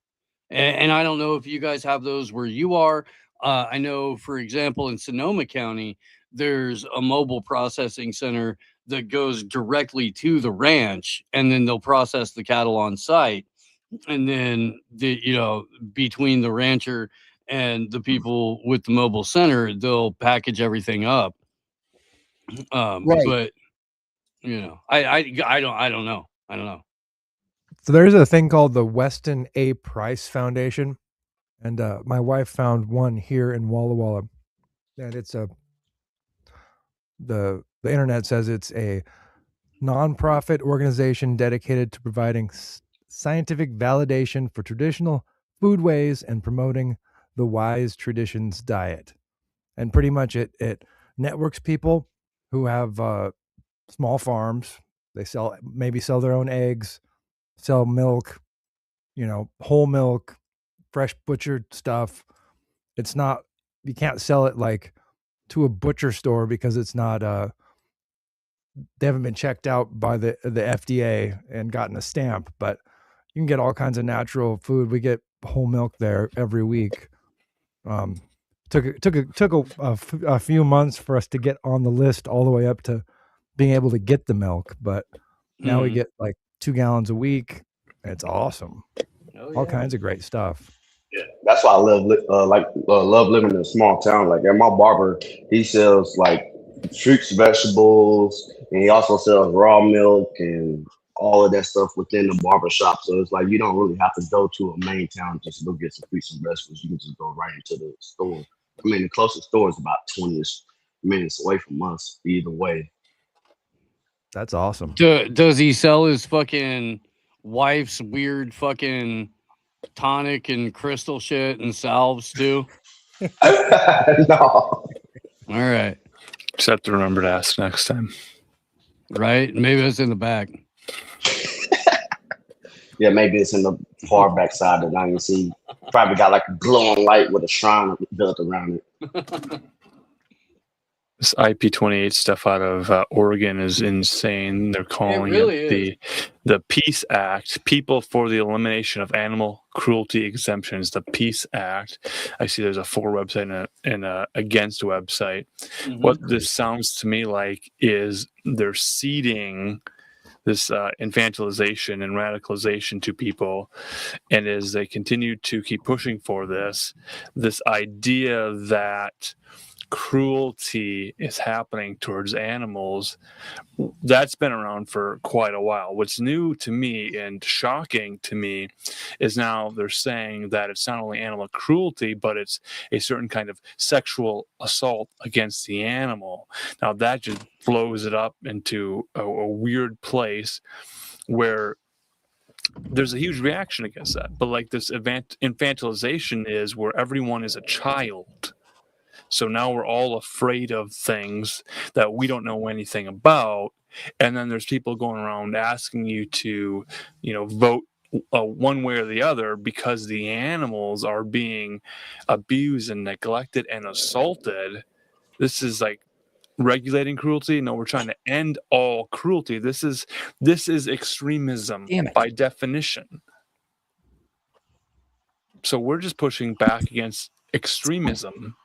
Speaker 2: And I don't know if you guys have those where you are. I know, for example, in Sonoma County, there's a mobile processing center that goes directly to the ranch, and then they'll process the cattle on site. And then between the rancher and the people with the mobile center, they'll package everything up. Right. But I don't know.
Speaker 6: So there's a thing called the Weston A. Price Foundation, and my wife found one here in Walla Walla, and it's the internet says it's a nonprofit organization dedicated to providing scientific validation for traditional foodways and promoting the Wise Traditions diet. And pretty much it networks people who have small farms. They sell their own eggs, sell milk, whole milk, fresh butchered stuff. It's not, you can't sell it like to a butcher store because it's not they haven't been checked out by the FDA and gotten a stamp, but you can get all kinds of natural food. We get whole milk there every week. Took a few months for us to get on the list all the way up to being able to get the milk, but now we get like 2 gallons a week. It's awesome. All kinds of great stuff.
Speaker 3: Yeah, that's why I love love living in a small town. Like, at my barber, he sells like fruits, vegetables, and he also sells raw milk and all of that stuff within the barber shop. So it's like you don't really have to go to a main town just to go get some fruits and vegetables. You can just go right into the store. I mean, the closest store is about 20 minutes away from us. Either way,
Speaker 6: That's awesome.
Speaker 2: Does he sell his fucking wife's weird fucking tonic and crystal shit and salves too?
Speaker 3: no.
Speaker 2: All right.
Speaker 5: Just have to remember to ask next time.
Speaker 2: Right? Maybe it's in the back.
Speaker 3: Yeah, maybe it's in the far back side that I can see. Probably got like a glowing light with a shrine built around it.
Speaker 5: This IP28 stuff out of Oregon is insane. They're calling
Speaker 2: really
Speaker 5: the Peace Act, People for the Elimination of Animal Cruelty Exemptions, the Peace Act. I see there's a for website and a against website.
Speaker 2: Mhm.
Speaker 5: What this sounds to me like is they're seeding this infantilization and radicalization to people, and as they continue to keep pushing for this idea that cruelty is happening towards animals, that's been around for quite a while. What's new to me and shocking to me is now they're saying that it's not only animal cruelty, but it's a certain kind of sexual assault against the animal. Now that just blows it up into a weird place where there's a huge reaction against that. But like this infantilization is where everyone is a child. So now we're all afraid of things that we don't know anything about. And then there's people going around asking you to, vote one way or the other because the animals are being abused and neglected and assaulted. This is like regulating cruelty. No, we're trying to end all cruelty. This is extremism by definition. So we're just pushing back against extremism.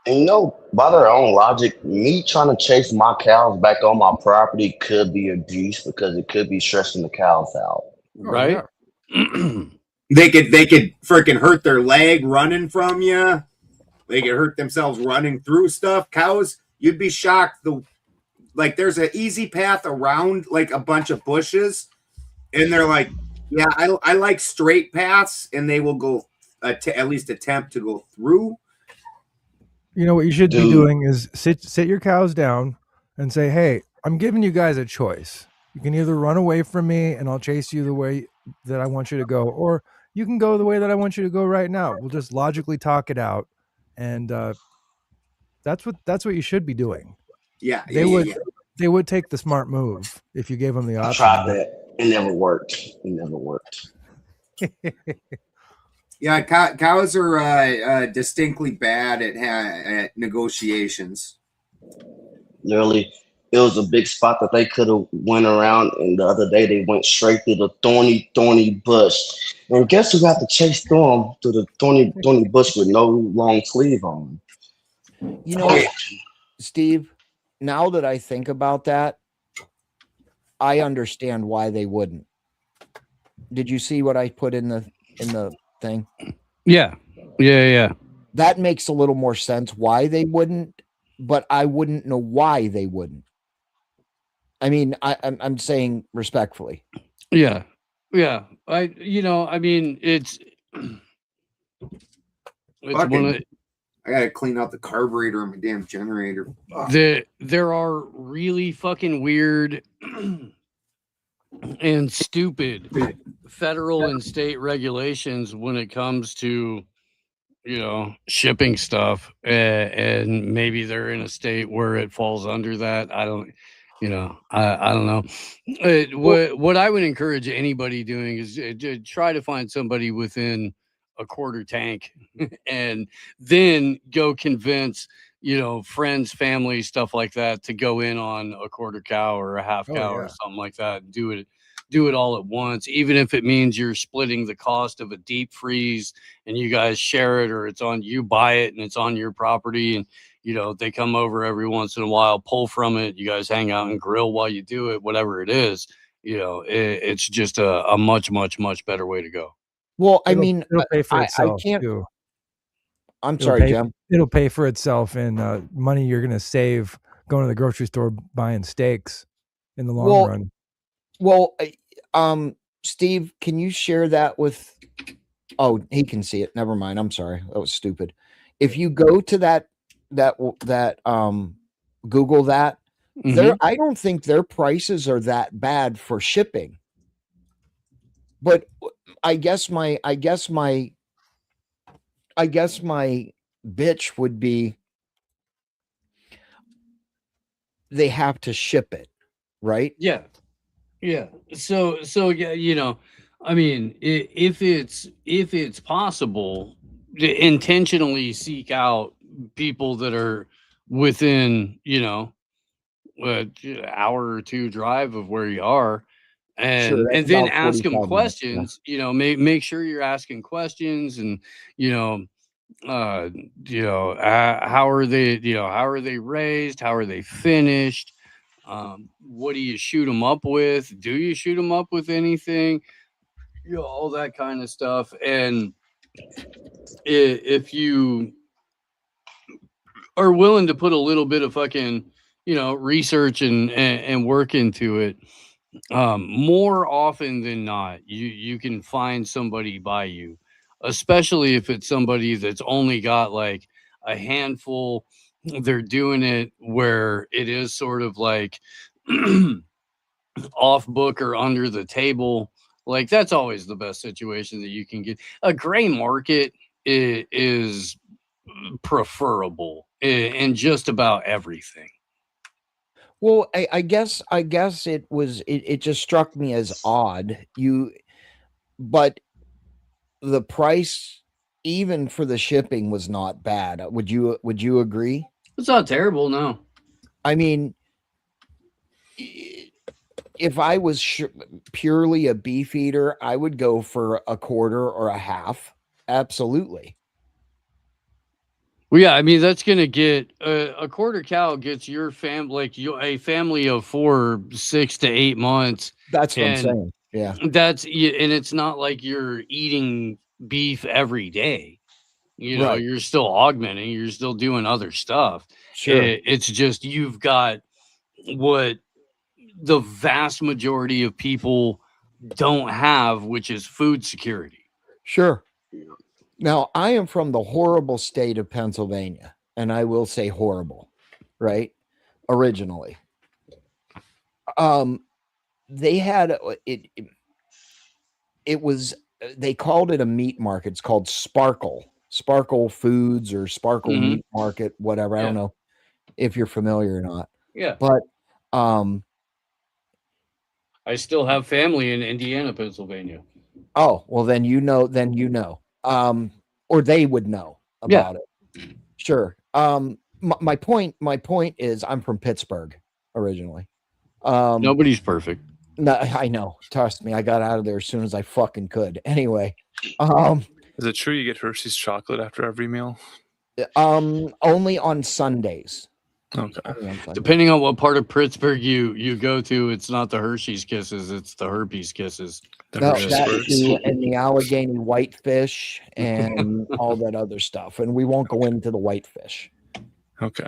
Speaker 3: And by their own logic, me trying to chase my cows back on my property could be abuse because it could be stressing the cows out.
Speaker 2: Right?
Speaker 4: They could freaking hurt their leg running from you. They could hurt themselves running through stuff. Cows, you'd be shocked. There's an easy path around like a bunch of bushes, and they're like, yeah, I like straight paths, and they will go at least attempt to go through.
Speaker 6: What you should be doing is sit your cows down and say, hey, I'm giving you guys a choice. You can either run away from me and I'll chase you the way that I want you to go, or you can go the way that I want you to go right now. We'll just logically talk it out. And that's what you should be doing.
Speaker 4: Yeah.
Speaker 6: They would take the smart move if you gave them the option.
Speaker 3: I tried that. It never worked.
Speaker 4: Yeah, cows are distinctly bad at negotiations.
Speaker 3: Literally, it was a big spot that they could have went around, and the other day they went straight through the thorny bush. And guess who got to chase through the thorny bush with no long sleeve on?
Speaker 1: Steve, now that I think about that, I understand why they wouldn't. Did you see what I put in the thing?
Speaker 2: Yeah.
Speaker 1: That makes a little more sense why they wouldn't, but I wouldn't know why they wouldn't. I mean, I'm saying respectfully.
Speaker 2: Yeah. I mean, it's one of
Speaker 4: I gotta clean out the carburetor on my damn generator.
Speaker 2: There are really fucking weird and stupid federal and state regulations when it comes to shipping stuff, and maybe they're in a state where it falls under that. I don't, I don't know. What I would encourage anybody doing is to try to find somebody within a quarter tank, and then go convince friends, family, stuff like that to go in on a quarter cow or a half
Speaker 6: Oh,
Speaker 2: cow or
Speaker 6: yeah.
Speaker 2: something like that. And do it all at once, even if it means you're splitting the cost of a deep freeze and you guys share it, or it's on you buy it and it's on your property, and they come over every once in a while, pull from it. You guys hang out and grill while you do it, whatever it is. It's just a much, much, much better way to go.
Speaker 1: Well, I
Speaker 6: It'll,
Speaker 1: mean,
Speaker 6: it'll pay for
Speaker 1: I
Speaker 6: itself
Speaker 1: can't.
Speaker 6: too.
Speaker 1: I'm
Speaker 6: It'll
Speaker 1: sorry,
Speaker 6: pay,
Speaker 1: Jim.
Speaker 6: it'll pay for itself in money you're going to save going to the grocery store buying steaks in the long run.
Speaker 1: Well, Steve, can you share that with? Oh, he can see it. Never mind. I'm sorry. That was stupid. If you go to that Google that, I don't think their prices are that bad for shipping. But I guess my bitch would be they have to ship it, right?
Speaker 2: Yeah. So yeah, I mean, if it's possible to intentionally seek out people that are within, an hour or two drive of where you are,
Speaker 1: Sure,
Speaker 2: and
Speaker 1: that's
Speaker 2: then
Speaker 1: about
Speaker 2: ask them
Speaker 1: 45 minutes, yeah.
Speaker 2: questions. Make sure you're asking questions, and how are they raised, how are they finished, what do you shoot them up with, do you shoot them up with anything, all that kind of stuff. And if you are willing to put a little bit of fucking research and work into it, more often than not, you can find somebody by you, especially if it's somebody that's only got like a handful. They're doing it where it is sort of like off book or under the table. Like, that's always the best situation that you can get. A gray market is preferable in just about everything.
Speaker 1: Well, I guess it just struck me as odd. But the price, even for the shipping, was not bad. Would you agree?
Speaker 2: It's not terrible, no.
Speaker 1: I mean, if I was purely a beef eater, I would go for a quarter or a half. Absolutely.
Speaker 2: Well, yeah, I mean, that's gonna get a quarter cow gets your family, like a family of 4, 6 to 8 months.
Speaker 1: That's what I'm
Speaker 2: And
Speaker 1: saying. Yeah.
Speaker 2: and it's not like you're eating beef every day.
Speaker 1: Right.
Speaker 2: You're still augmenting, you're still doing other stuff.
Speaker 1: Sure.
Speaker 2: It's just you've got what the vast majority of people don't have, which is food security.
Speaker 1: Sure. Now, I am from the horrible state of Pennsylvania, and I will say horrible, right? Originally. They had it was, they called it a meat market. It's called Sparkle Foods or Sparkle Meat Market, whatever. I don't know if you're familiar or not.
Speaker 2: Yeah.
Speaker 1: But
Speaker 2: I still have family in Indiana, Pennsylvania.
Speaker 1: Oh, well, then or they would know about it. Sure. My point is I'm from Pittsburgh originally.
Speaker 2: Nobody's perfect.
Speaker 1: No, I know. Trust me, I got out of there as soon as I fucking could. Anyway,
Speaker 5: is it true you get Hershey's chocolate after every meal?
Speaker 1: Only on Sundays.
Speaker 5: Okay.
Speaker 2: Depending on what part of Pittsburgh you go to, it's not the Hershey's Kisses, it's the Herpes Kisses.
Speaker 1: That too, and the Allegheny whitefish and all that other stuff. And we won't go into the whitefish.
Speaker 5: Okay.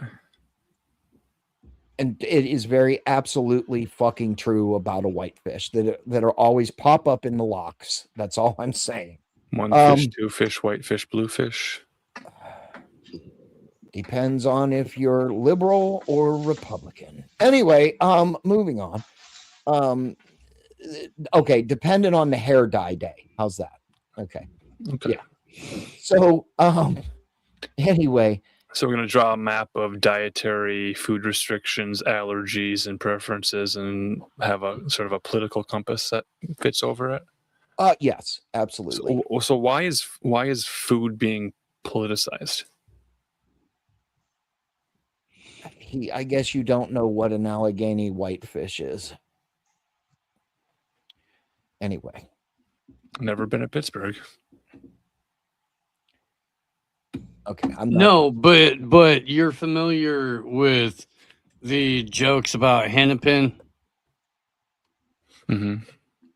Speaker 1: And it is very absolutely fucking true about a whitefish that are always pop up in the locks. That's all I'm saying.
Speaker 5: One fish, two fish, whitefish, bluefish.
Speaker 1: Depends on if you're liberal or Republican. Anyway, moving on. Okay, depending on the hair dye day. How's that? Okay.
Speaker 5: Okay.
Speaker 1: Yeah. So, anyway,
Speaker 5: So we're going to draw a map of dietary, food restrictions, allergies, and preferences, and have a sort of a political compass that fits over it.
Speaker 1: Yes, absolutely.
Speaker 5: So why is food being politicized?
Speaker 1: I guess you don't know what an Allegheny whitefish is. Anyway,
Speaker 5: Never been to Pittsburgh.
Speaker 1: okay. I'm not,
Speaker 2: No, but you're familiar with the jokes about Hennepin?
Speaker 5: Mm-hmm.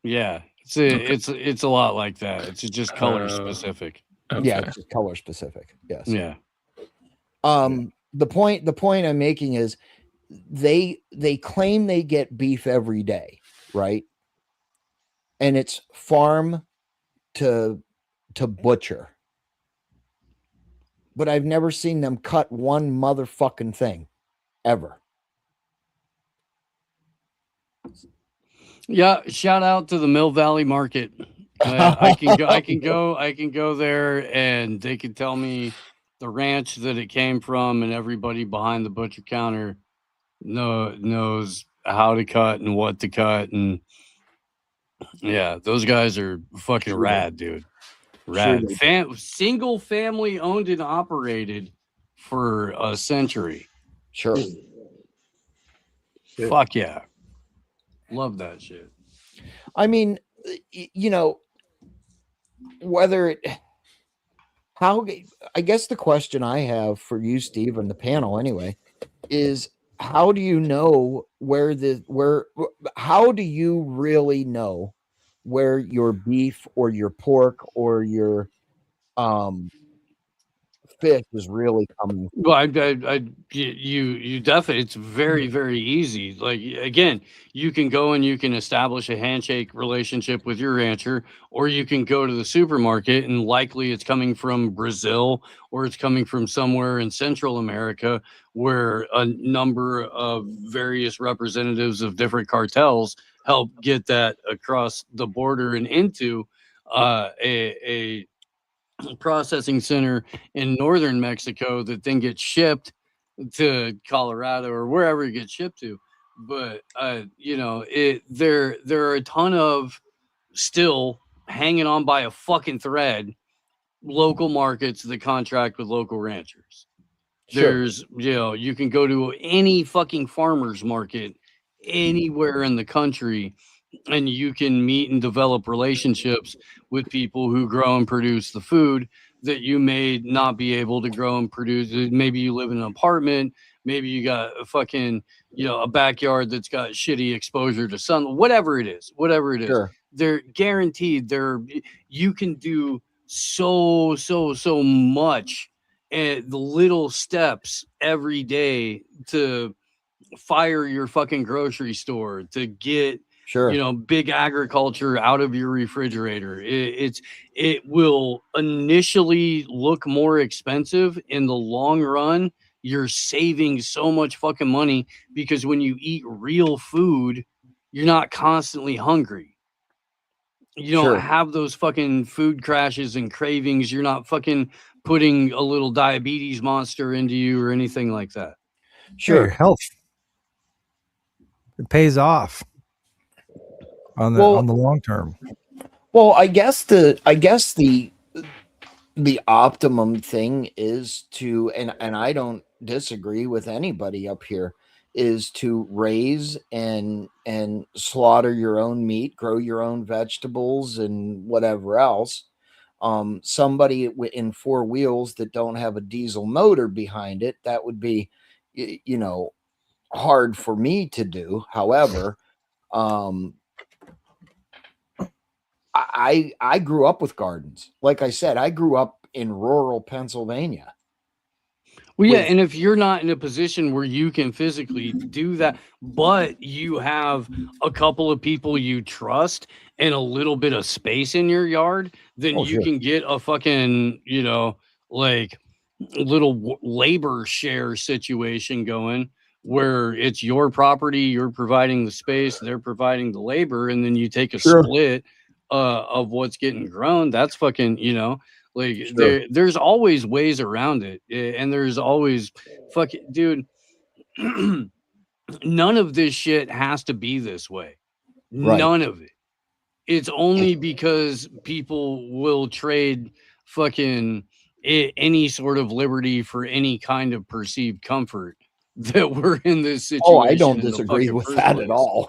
Speaker 2: Yeah,
Speaker 5: Okay.
Speaker 2: it's a lot like that. It's just color specific.
Speaker 5: Okay.
Speaker 1: yeah, it's just color specific. Yes.
Speaker 2: Yeah.
Speaker 1: The point I'm making is they claim they get beef every day, right? And it's farm to butcher. But I've never seen them cut one motherfucking thing ever.
Speaker 2: Yeah, shout out to the Mill Valley Market. I can go there and they can tell me the ranch that it came from, and everybody behind the butcher counter knows how to cut and what to cut. And yeah, those guys are fucking
Speaker 1: Sure.
Speaker 2: rad, dude. Rad.
Speaker 1: Sure.
Speaker 2: Single family owned and operated for a century.
Speaker 1: Sure.
Speaker 4: Yeah.
Speaker 2: Fuck yeah. Love that shit.
Speaker 1: I mean, you know, whether it, how, I guess the question I have for you, Steve, and the panel anyway, is how do you know how do you really know where your beef or your pork or your fish is really coming from?
Speaker 2: Well, you definitely, it's very, very easy. Like, again, you can go and you can establish a handshake relationship with your rancher, or you can go to the supermarket and likely it's coming from Brazil or it's coming from somewhere in Central America where a number of various representatives of different cartels help get that across the border and into a processing center in northern Mexico that then gets shipped to Colorado or wherever it gets shipped to. But you know, there are a ton of still hanging on by a fucking thread local markets that contract with local ranchers. There's, you know, you can go to any fucking farmer's market anywhere in the country and you can meet and develop relationships with people who grow and produce the food that you may not be able to grow and produce. Maybe you live in an apartment, maybe you got a fucking, you know, a backyard that's got shitty exposure to sun, whatever it is,
Speaker 1: Sure.
Speaker 2: they're guaranteed you can do so much and the little steps every day to fire your fucking grocery store, to get,
Speaker 1: Sure.
Speaker 2: you know, big agriculture out of your refrigerator. It will initially look more expensive. In the long run, you're saving so much fucking money because when you eat real food, you're not constantly hungry. You don't
Speaker 1: Sure.
Speaker 2: have those fucking food crashes and cravings. You're not fucking putting a little diabetes monster into you or anything like that.
Speaker 6: Sure, your
Speaker 1: Sure.
Speaker 6: health. It pays off on the
Speaker 1: Well-
Speaker 6: on the long term.
Speaker 1: Well, I guess the optimum thing is to, and I don't disagree with anybody up here, is to raise and slaughter your own meat, grow your own vegetables and whatever else. Somebody in four wheels that don't have a diesel motor behind it, that would be, you know, hard for me to do. However, I grew up with gardens. Like I said, I grew up in rural Pennsylvania.
Speaker 2: Well, yeah,
Speaker 1: with-
Speaker 2: and if you're not in a position where you can physically do that, but you have a couple of people you trust and a little bit of space in your yard, then
Speaker 1: Oh,
Speaker 2: you
Speaker 1: sure.
Speaker 2: can get a fucking, you know, like little labor share situation going where it's your property, you're providing the space, they're providing the labor, and then you take a
Speaker 1: Sure.
Speaker 2: split of what's getting grown. That's fucking, you know, Like
Speaker 1: Sure.
Speaker 2: there's always ways around it, and there's always fucking dude. None of this shit has to be this way.
Speaker 1: Right.
Speaker 2: None of it. It's only because people will trade fucking any sort of liberty for any kind of perceived comfort that we're in this situation.
Speaker 1: Oh, I don't
Speaker 2: in the
Speaker 1: disagree
Speaker 2: fucking
Speaker 1: with
Speaker 2: first
Speaker 1: that
Speaker 2: place.
Speaker 1: at all.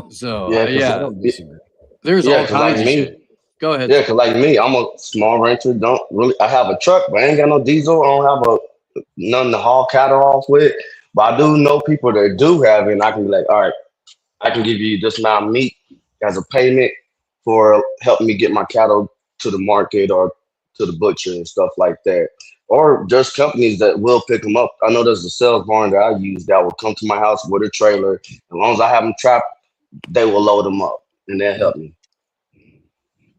Speaker 2: So
Speaker 3: Yeah, 'cause
Speaker 1: I
Speaker 2: yeah,
Speaker 1: don't disagree.
Speaker 2: there's
Speaker 3: Yeah,
Speaker 2: all
Speaker 3: 'cause
Speaker 2: kinds
Speaker 3: like
Speaker 2: of
Speaker 3: me-
Speaker 2: shit. Go ahead.
Speaker 3: Yeah, cause like me, I'm a small rancher. Don't really. I have a truck, but I ain't got no diesel. I don't have nothing to haul cattle off with. But I do know people that do have it, and I can be like, all right, I can give you this amount of meat as a payment for helping me get my cattle to the market or to the butcher and stuff like that. Or just companies that will pick them up. I know there's a sales barn that I use that will come to my house with a trailer. As long as I have them trapped, they will load them up, and they'll help me.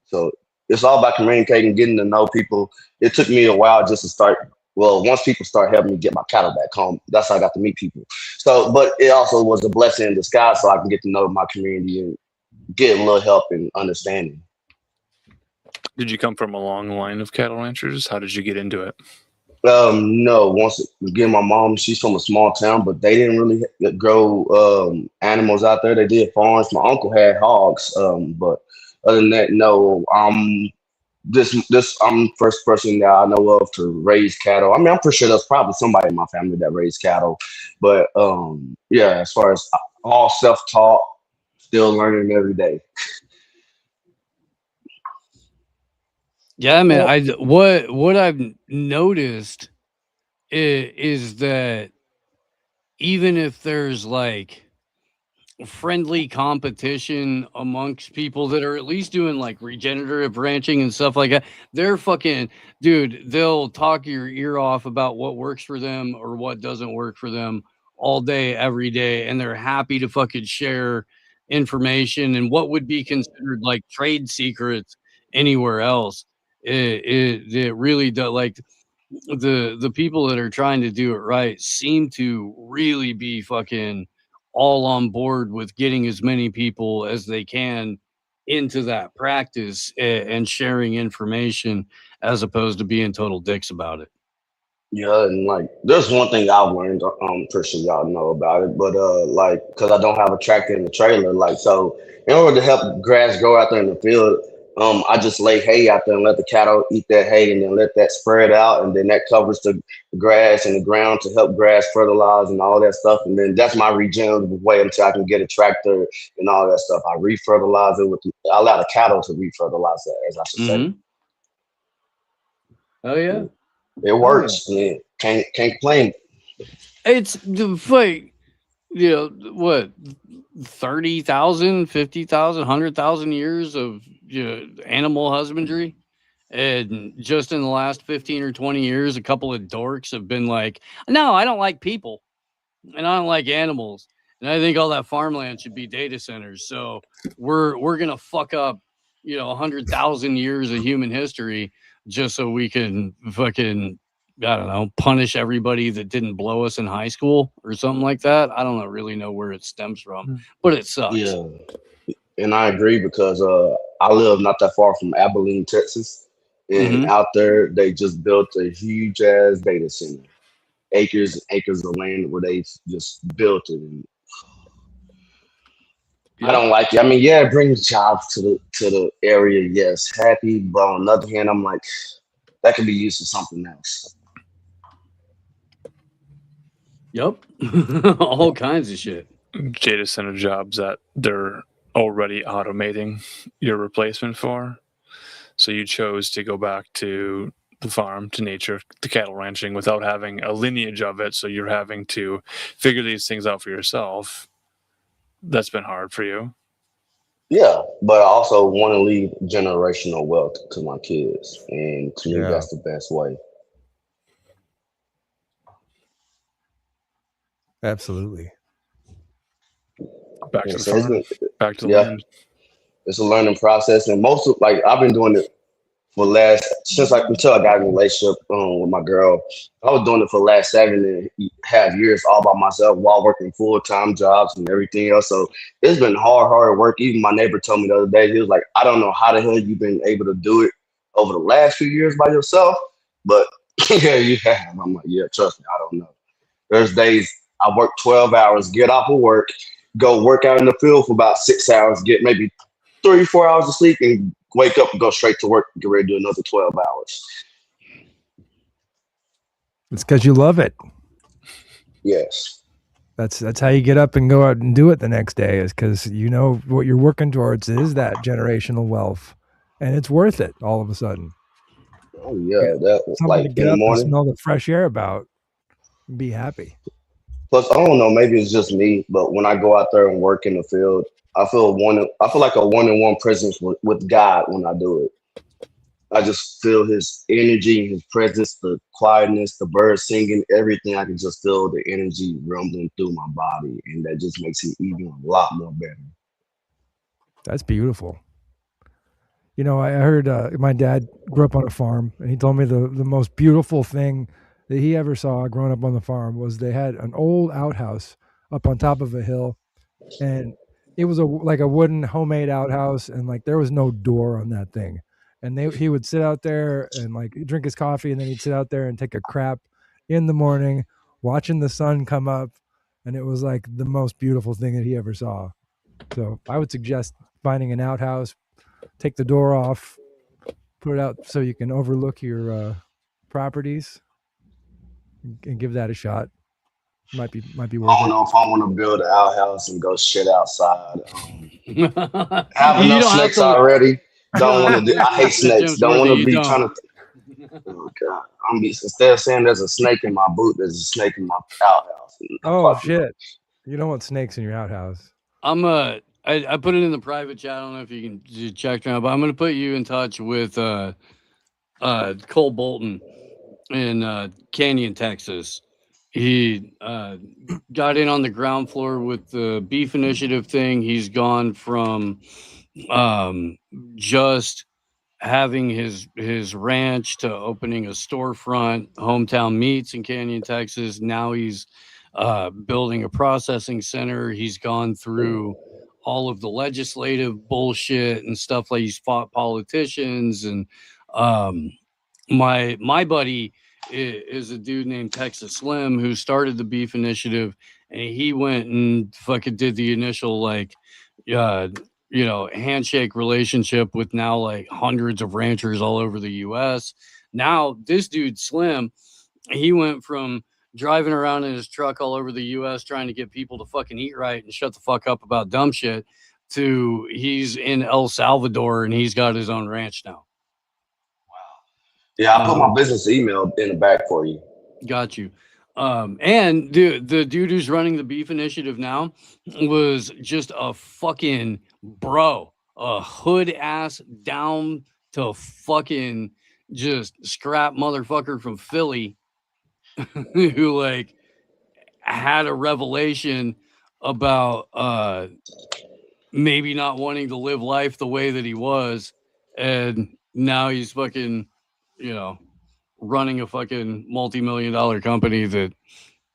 Speaker 3: So it's all about communicating, getting to know people. It took me a while just to start. Well, once people start helping me get my cattle back home, that's how I got to meet people. So, but it also was a blessing in disguise, so I can get to know my community and get a little help and understanding.
Speaker 5: Did you come from a long line of cattle ranchers? How did you get into it?
Speaker 3: No, once again, my mom, she's from a small town, but they didn't really grow animals out there. They did farms. My uncle had hogs, but other than that, no. I'm the first person that I know of to raise cattle. I mean, I'm pretty sure there's probably somebody in my family that raised cattle, but yeah, as far as all self-taught, still learning every day.
Speaker 2: Yeah, man. What I've noticed is that even if there's like friendly competition amongst people that are at least doing like regenerative ranching and stuff like that, they're fucking dude, they'll talk your ear off about what works for them or what doesn't work for them all day, every day, and they're happy to fucking share information and what would be considered like trade secrets anywhere else. It really does. Like the people that are trying to do it right seem to really be fucking all on board with getting as many people as they can into that practice and sharing information as opposed to being total dicks about it.
Speaker 3: Yeah, and like there's one thing I've learned, pretty sure y'all know about it, but like because I don't have a tractor and a trailer, like so in order to help grass grow out there in the field, I just lay hay out there and let the cattle eat that hay and then let that spread out, and then that covers the grass and the ground to help grass fertilize and all that stuff, and then that's my regenerative way until I can get a tractor and all that stuff. I refertilize it I allow the cattle to refertilize it, as I should say.
Speaker 2: Oh yeah.
Speaker 3: It works. Man. Can't complain.
Speaker 2: It's the fight, you know, what 30,000, 50,000, 100,000 years of animal husbandry. And just in the last 15 or 20 years, a couple of dorks have been like, no, I don't like people and I don't like animals. And I think all that farmland should be data centers. So we're going to fuck up, 100,000 years of human history just so we can fucking, I don't know, punish everybody that didn't blow us in high school or something like that. I don't really know where it stems from, but it sucks.
Speaker 3: Yeah, and I agree because I live not that far from Abilene, Texas, and out there they just built a huge ass data center, acres and acres of land where they just built it. And I don't like it. I mean, yeah, it brings jobs to the area. Yes, happy, but on the other hand, I'm like, that could be used for something else.
Speaker 2: Yep. All kinds of shit.
Speaker 5: Data center jobs that they're already automating your replacement for. So you chose to go back to the farm, to nature, to cattle ranching without having a lineage of it. So you're having to figure these things out for yourself. That's been hard for you.
Speaker 3: Yeah, but I also want to leave generational wealth to my kids. And to me, that's the best way.
Speaker 6: Absolutely.
Speaker 5: Back to the
Speaker 3: So
Speaker 5: farm, back to the
Speaker 3: yeah,
Speaker 5: land.
Speaker 3: it's a learning process, and most of I've been doing it for until I got in a relationship with my girl. I was doing it for the last 7.5 years all by myself while working full-time jobs and everything else. So it's been hard work. Even my neighbor told me the other day, he was like, I don't know how the hell you've been able to do it over the last few years by yourself, but yeah, you have. I'm like, yeah, trust me, I don't know. There's days I work 12 hours, get off of work, go work out in the field for about 6 hours, get maybe 3-4 hours of sleep, and wake up and go straight to work, get ready to do another 12 hours.
Speaker 6: It's because you love it.
Speaker 3: Yes.
Speaker 6: That's how you get up and go out and do it the next day, is because you know what you're working towards is that generational wealth, and it's worth it all of a sudden.
Speaker 3: Oh yeah, that
Speaker 6: Something
Speaker 3: like
Speaker 6: to
Speaker 3: in
Speaker 6: get
Speaker 3: the
Speaker 6: up and
Speaker 3: morning.
Speaker 6: smell the fresh air about and be happy.
Speaker 3: Plus, I don't know, maybe it's just me, but when I go out there and work in the field, I feel like a one-on-one presence with God when I do it. I just feel his energy, his presence, the quietness, the birds singing, everything. I can just feel the energy rumbling through my body, and that just makes it even a lot more better.
Speaker 6: That's beautiful. You know, I heard my dad grew up on a farm, and he told me the most beautiful thing that he ever saw growing up on the farm was they had an old outhouse up on top of a hill, and it was like a wooden homemade outhouse, and like there was no door on that thing. And he would sit out there and like drink his coffee, and then he'd sit out there and take a crap in the morning, watching the sun come up, and it was like the most beautiful thing that he ever saw. So I would suggest finding an outhouse, take the door off, put it out so you can overlook your properties, and give that a shot. Might be
Speaker 3: I
Speaker 6: worth
Speaker 3: don't
Speaker 6: it.
Speaker 3: know if I want to build an outhouse and go shit outside.
Speaker 2: You
Speaker 3: Have enough
Speaker 2: don't have
Speaker 3: snakes
Speaker 2: to.
Speaker 3: already.
Speaker 2: You
Speaker 3: Don't
Speaker 2: don't
Speaker 3: want
Speaker 2: have
Speaker 3: to do. I hate snakes.
Speaker 2: Jim's
Speaker 3: Don't
Speaker 2: worthy,
Speaker 3: want to
Speaker 2: you
Speaker 3: be
Speaker 2: don't.
Speaker 3: trying to. Oh God! Instead of saying there's a snake in my boot, there's a snake in my outhouse.
Speaker 6: Oh
Speaker 3: Fuck
Speaker 6: shit! You don't want snakes in your outhouse.
Speaker 2: I put it in the private chat. I don't know if you can just check now, but I'm gonna put you in touch with Cole Bolton in Canyon, Texas. He got in on the ground floor with the beef initiative thing. He's gone from just having his ranch to opening a storefront, Hometown Meats in Canyon, Texas. Now he's building a processing center. He's gone through all of the legislative bullshit and stuff, like he's fought politicians. And my buddy is a dude named Texas Slim who started the beef initiative, and he went and fucking did the initial like handshake relationship with now like hundreds of ranchers all over the US. Now this dude Slim, he went from driving around in his truck all over the US trying to get people to fucking eat right and shut the fuck up about dumb shit, to he's in El Salvador and he's got his own ranch now.
Speaker 3: Yeah, I put my business email in the back for you.
Speaker 2: Got you. And the dude who's running the beef initiative now was just a fucking bro, a hood ass down to fucking just scrap motherfucker from Philly who like had a revelation about maybe not wanting to live life the way that he was, and now he's fucking, running a fucking multi-million-dollar company that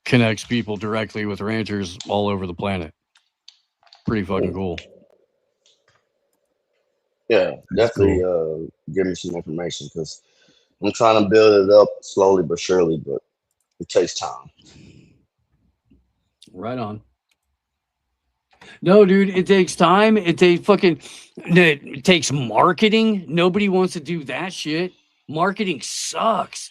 Speaker 2: connects people directly with ranchers all over the planet. Pretty fucking cool.
Speaker 3: Yeah, definitely give me some information, because I'm trying to build it up slowly but surely, but it takes time.
Speaker 2: Right on. No, dude, it takes time. It takes marketing. Nobody wants to do that shit. Marketing sucks.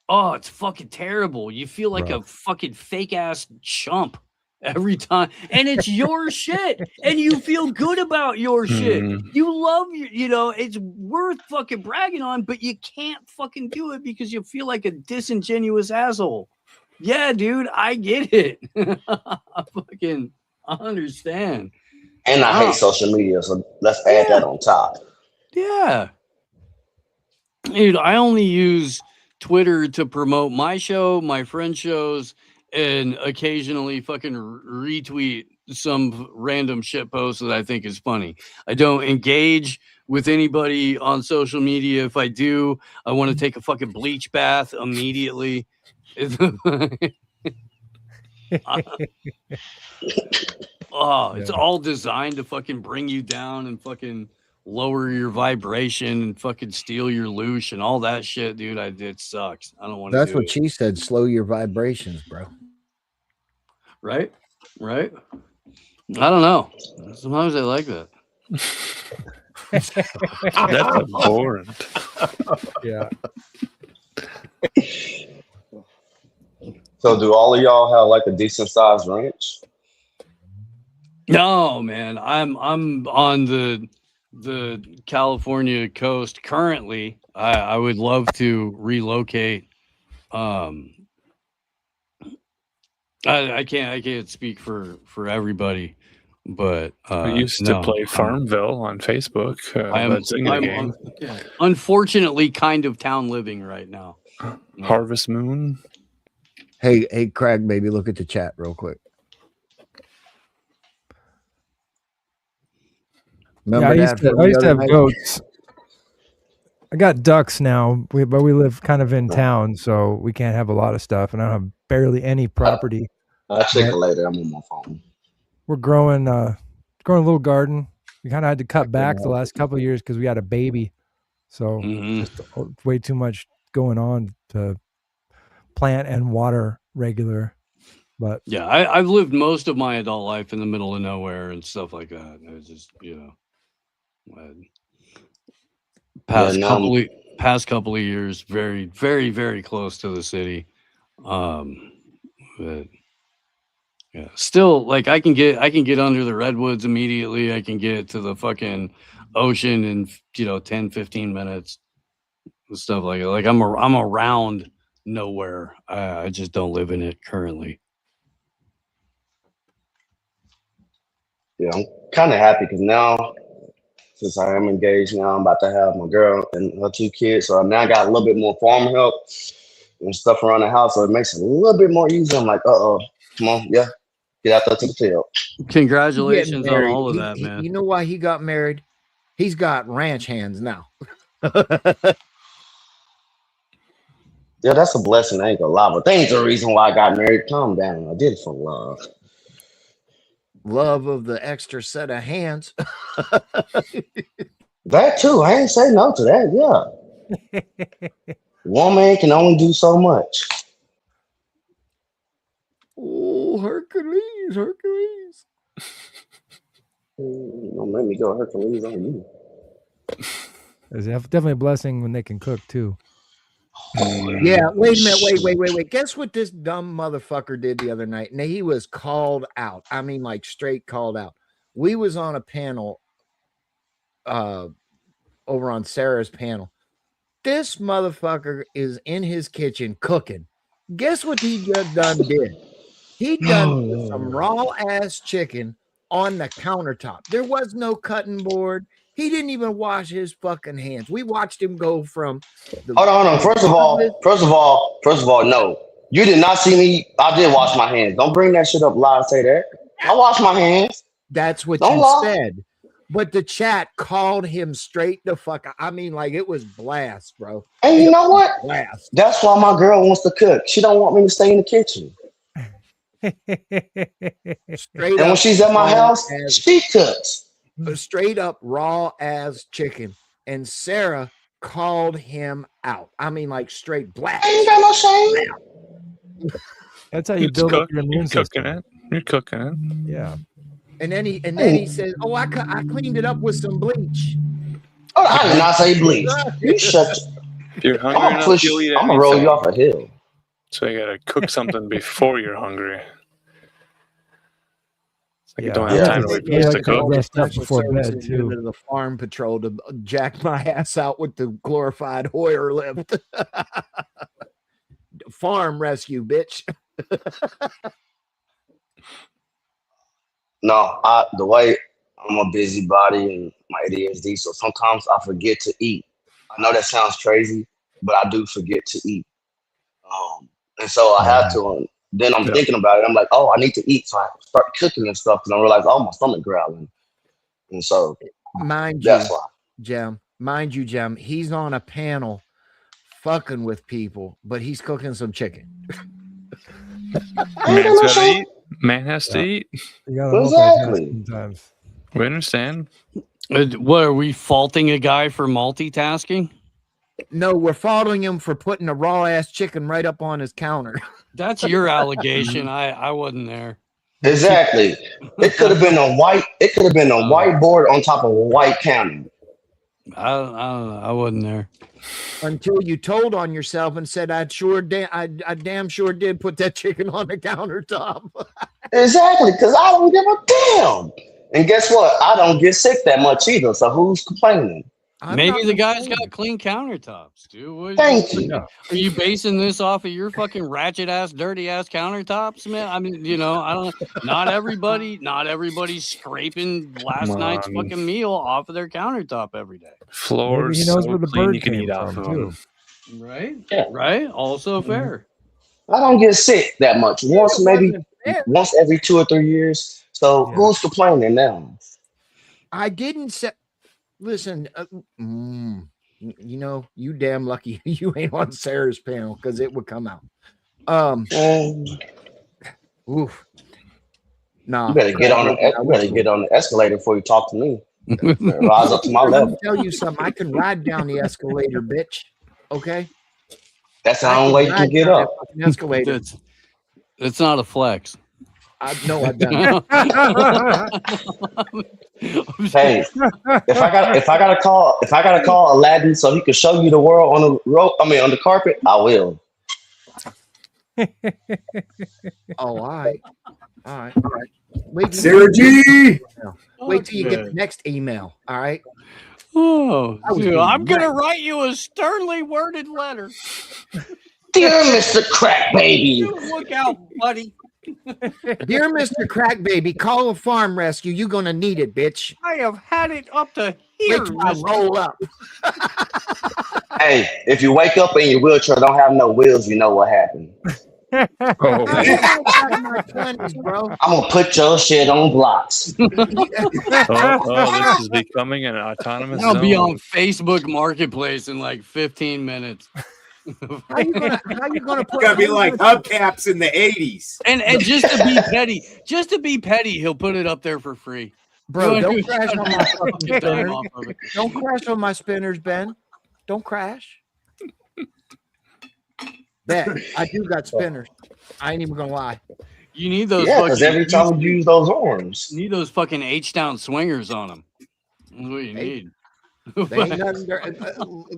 Speaker 2: Oh, it's fucking terrible. You feel like a fucking fake ass chump every time, and it's your shit, and you feel good about your shit. You love it's worth fucking bragging on, but you can't fucking do it because you feel like a disingenuous asshole. Yeah, dude, I get it. I understand.
Speaker 3: And I hate social media, so let's add that on top.
Speaker 2: Yeah. Dude, I only use Twitter to promote my show, my friend shows, and occasionally fucking retweet some random shit post that I think is funny. I don't engage with anybody on social media. If I do, I want to take a fucking bleach bath immediately. It's all designed to fucking bring you down and fucking lower your vibration and fucking steal your loosh and all that shit, dude. It sucks. I don't want to
Speaker 1: That's
Speaker 2: do
Speaker 1: what
Speaker 2: it.
Speaker 1: she said. Slow your vibrations, bro.
Speaker 2: Right? Right? I don't know. Sometimes I like that.
Speaker 5: That's abhorrent.
Speaker 6: Yeah.
Speaker 3: So do all of y'all have like a decent sized ranch?
Speaker 2: No, man. I'm on the California coast currently. I would love to relocate. I can't speak for everybody, but
Speaker 5: We used to play Farmville on Facebook. That Zynga game.
Speaker 2: Unfortunately kind of town living right now.
Speaker 5: Harvest Moon.
Speaker 1: Hey, Craig, maybe look at the chat real quick.
Speaker 6: Yeah, I used
Speaker 1: from
Speaker 6: to
Speaker 1: the other
Speaker 6: have
Speaker 1: night?
Speaker 6: goats. I got ducks now, but we live kind of in town, so we can't have a lot of stuff, and I don't have barely any property.
Speaker 3: I'll check it later. I'm on my phone.
Speaker 6: We're growing a little garden. We kind of had to cut back the last couple of years because we had a baby, so just way too much going on to plant and water regular. But
Speaker 2: yeah, I've lived most of my adult life in the middle of nowhere and stuff like that. It's just past couple of years, very, very, very close to the city. But yeah, still like I can get under the redwoods immediately. I can get to the fucking ocean in 10, 15 minutes and stuff like that. Like I'm around nowhere. I just don't live in it currently.
Speaker 3: Yeah, I'm kind of happy because now, since I am engaged now, I'm about to have my girl and her 2 kids. So now I got a little bit more farm help and stuff around the house. So it makes it a little bit more easy. I'm like, come on, yeah, get out there to the field.
Speaker 2: Congratulations on all of that, man.
Speaker 1: You know why he got married? He's got ranch hands now.
Speaker 3: Yeah, that's a blessing. I ain't gonna lie, but that ain't the reason why I got married. Calm down. I did it for love.
Speaker 1: Love of the extra set of hands.
Speaker 3: That too. I ain't say no to that. Yeah. One man can only do so much.
Speaker 1: Oh, Hercules.
Speaker 3: Don't make me go Hercules on you.
Speaker 6: it's definitely a blessing when they can cook too.
Speaker 1: Yeah, wait a minute. Wait. Guess what this dumb motherfucker did the other night? And he was called out. I mean, like straight called out. We was on a panel over on Sarah's panel. This motherfucker is in his kitchen cooking. Guess what he just done did? He done some raw ass chicken on the countertop. There was no cutting board. He didn't even wash his fucking hands. We watched him go from
Speaker 3: Hold on. First of all, no. You did not see me. I did wash my hands. Don't bring that shit up live. Say that. I wash my hands.
Speaker 1: That's what
Speaker 3: Don't
Speaker 1: you
Speaker 3: lie.
Speaker 1: said. But the chat called him straight the fuck. I mean, like it was blast, bro.
Speaker 3: And you know what?
Speaker 1: Blast.
Speaker 3: That's why my girl wants to cook. She don't want me to stay in the kitchen.
Speaker 1: Straight
Speaker 3: And
Speaker 1: up
Speaker 3: when she's at my
Speaker 1: raw
Speaker 3: house,
Speaker 1: as-
Speaker 3: she cooks.
Speaker 1: straight up raw as chicken. And Sarah called him out. I mean, like straight blast.
Speaker 3: I ain't got no shame.
Speaker 6: That's how you
Speaker 5: It's
Speaker 6: build up
Speaker 5: cook-
Speaker 6: your immune
Speaker 5: You're
Speaker 6: system.
Speaker 5: cooking it. You're cooking it.
Speaker 6: Yeah.
Speaker 1: And then he says, "Oh, I cleaned it up with some bleach."
Speaker 3: Oh, I did not say bleach. You shut.
Speaker 5: If you're hungry
Speaker 3: I'm
Speaker 5: enough, you'll eat
Speaker 3: gonna roll
Speaker 5: anything.
Speaker 3: you off a hill.
Speaker 5: So you gotta cook something before you're hungry. It's like you don't have
Speaker 3: Yeah.
Speaker 5: time to wait for us to cook.
Speaker 6: Rest up
Speaker 1: Special
Speaker 6: before bed,
Speaker 1: services
Speaker 6: too.
Speaker 1: into the farm patrol to jack my ass out with the glorified Hoyer lift. Farm rescue, bitch.
Speaker 3: No, the way I'm a busybody and my ADHD, so sometimes I forget to eat. I know that sounds crazy, but I do forget to eat. And so I have to. And then I'm thinking about it. I'm like, oh, I need to eat. So I start cooking and stuff, and I realize, oh, my stomach growling. And so
Speaker 1: Mind
Speaker 3: that's
Speaker 1: you,
Speaker 3: why.
Speaker 1: Jem, he's on a panel fucking with people, but he's cooking some chicken.
Speaker 5: Man's gotta eat. Man has to eat.
Speaker 6: You gotta
Speaker 3: Exactly.
Speaker 6: multitask sometimes.
Speaker 5: We understand.
Speaker 2: What are we faulting a guy for multitasking?
Speaker 1: No, we're following him for putting a raw ass chicken right up on his counter.
Speaker 2: That's your allegation. I wasn't there.
Speaker 3: Exactly. It could have been a white. It could have been a whiteboard on top of a white counter.
Speaker 2: I don't know. I wasn't there.
Speaker 1: Until you told on yourself and said, I damn sure did put that chicken on the countertop.
Speaker 3: Exactly, because I don't give a damn. And guess what? I don't get sick that much either. So who's complaining?
Speaker 1: I'm
Speaker 2: Maybe
Speaker 1: not
Speaker 2: the guy's
Speaker 1: complaining.
Speaker 2: got clean countertops, dude. What-
Speaker 3: Thank you.
Speaker 2: Are you basing this off of your fucking ratchet ass, dirty ass countertops, man? I mean, I don't. Not everybody's scraping last
Speaker 5: Come
Speaker 2: night's
Speaker 5: on.
Speaker 2: fucking meal off of their countertop every day,
Speaker 5: Floors
Speaker 6: Maybe he knows
Speaker 5: so
Speaker 6: where the
Speaker 5: clean
Speaker 6: bird
Speaker 5: you can
Speaker 6: came
Speaker 5: eat off
Speaker 6: from,
Speaker 5: of them.
Speaker 6: too.
Speaker 2: right?
Speaker 3: Yeah.
Speaker 2: Right. Also fair.
Speaker 3: I don't get sick that much. Once every 2 or 3 years. So
Speaker 6: Yeah.
Speaker 3: who's complaining now?
Speaker 1: I didn't say. Listen, you damn lucky you ain't on Sarah's panel because it would come out. Oof. Nah.
Speaker 3: You better get on the escalator before you talk to me. Rise up to my
Speaker 1: Let
Speaker 3: level.
Speaker 1: me tell you something. I can ride down the escalator, bitch. Okay.
Speaker 3: That's the only way you can get
Speaker 1: down
Speaker 3: up.
Speaker 1: that fucking escalator.
Speaker 2: It's not a flex.
Speaker 1: No, I don't.
Speaker 3: Hey, if I gotta call Aladdin so he can show you the world on the road, on the carpet, I will.
Speaker 1: Oh, all right. Wait till
Speaker 4: Sarah G.
Speaker 1: you get the next email. All right.
Speaker 2: Oh,
Speaker 1: I was
Speaker 2: dude,
Speaker 1: being
Speaker 2: I'm gonna
Speaker 1: wrecked.
Speaker 2: write you a sternly worded letter.
Speaker 3: Dear Mr. Crack Baby.
Speaker 2: You look out, buddy.
Speaker 1: Dear Mr. Crack Baby, call a farm rescue. You're gonna need it, bitch.
Speaker 2: I have had it up to here.
Speaker 1: Wait till I roll up.
Speaker 3: Hey, if you wake up in your wheelchair, don't have no wheels, you know what happened.
Speaker 5: Oh,
Speaker 1: I don't back in my 20s, bro.
Speaker 3: I'm gonna put your shit on blocks.
Speaker 5: this is becoming an autonomous
Speaker 2: I'll be
Speaker 5: zone.
Speaker 2: on Facebook Marketplace in like 15 minutes.
Speaker 1: How you gonna put?
Speaker 4: Gotta be like hubcaps in the 80s.
Speaker 2: And just to be petty, he'll put it up there for free.
Speaker 1: Bro,
Speaker 2: You
Speaker 1: don't
Speaker 2: wanna
Speaker 1: crash on my fucking
Speaker 2: Get time
Speaker 1: spinners.
Speaker 2: off of it.
Speaker 1: Don't crash on my spinners, Ben. Don't crash. Ben, I do got spinners. I ain't even gonna lie.
Speaker 2: You need those.
Speaker 3: Yeah, because
Speaker 2: fucking-
Speaker 3: every time you use those arms.
Speaker 2: you need those fucking H-down swingers on them. That's what you need.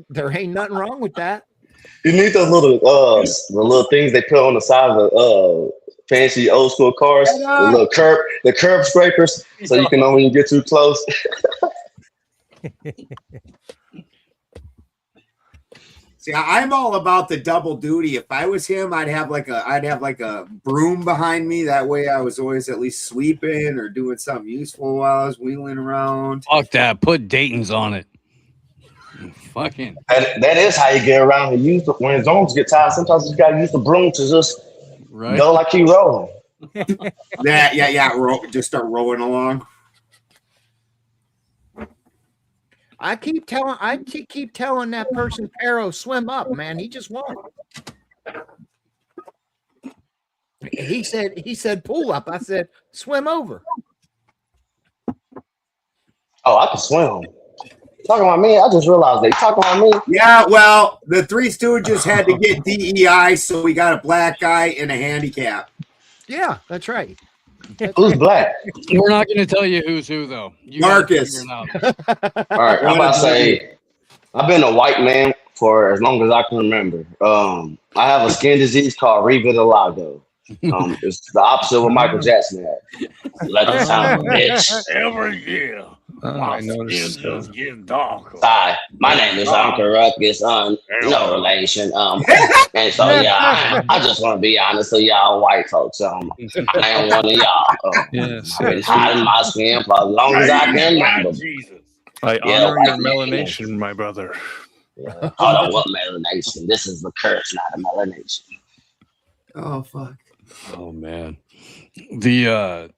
Speaker 1: There ain't nothing wrong with that.
Speaker 3: You need those the little things they put on the side of the fancy old school cars, the curb scrapers, so you can know when you get too close.
Speaker 4: See, I'm all about the double duty. If I was him, I'd have like a broom behind me. That way, I was always at least sweeping or doing something useful while I was wheeling around.
Speaker 2: Fuck that. Put Dayton's on it. Fucking.
Speaker 3: That is how you get around. When his arms get tired, sometimes you gotta use the broom to just
Speaker 2: Right.
Speaker 3: go like you rolling.
Speaker 4: Just start rolling along.
Speaker 1: I keep telling that person, Arrow, swim up, man. He just won't. He said pull up. I said swim over.
Speaker 3: Oh, I can swim. Talking about me, I just realized they talking about me.
Speaker 4: Yeah, well, the Three Stooges had to get DEI, so we got a black guy and a handicap.
Speaker 1: Yeah, that's right.
Speaker 3: Who's black?
Speaker 2: We're not going to tell you who's who, though. You gotta
Speaker 4: Marcus.
Speaker 2: figure it out.
Speaker 3: All right, I'm about to say I've been a white man for as long as I can remember. I have a skin disease called revitiligo. It's the opposite of what Michael Jackson had. Let the time, bitch.
Speaker 2: Every year.
Speaker 5: I noticed.
Speaker 2: getting darker.
Speaker 3: Hi, my name is Uncle Ruckus. No relation. And so yeah, I just want to be honest to y'all white folks. I am one of y'all.
Speaker 5: Yes,
Speaker 3: I've been
Speaker 5: yes.
Speaker 3: hiding my skin for as long as I can remember.
Speaker 5: I
Speaker 3: Yeah,
Speaker 5: honor
Speaker 3: white
Speaker 5: your
Speaker 3: man.
Speaker 5: melanation, my brother.
Speaker 3: Hold on, what melanation? This is the curse, not a melanation.
Speaker 4: Oh, fuck.
Speaker 2: Oh, man. The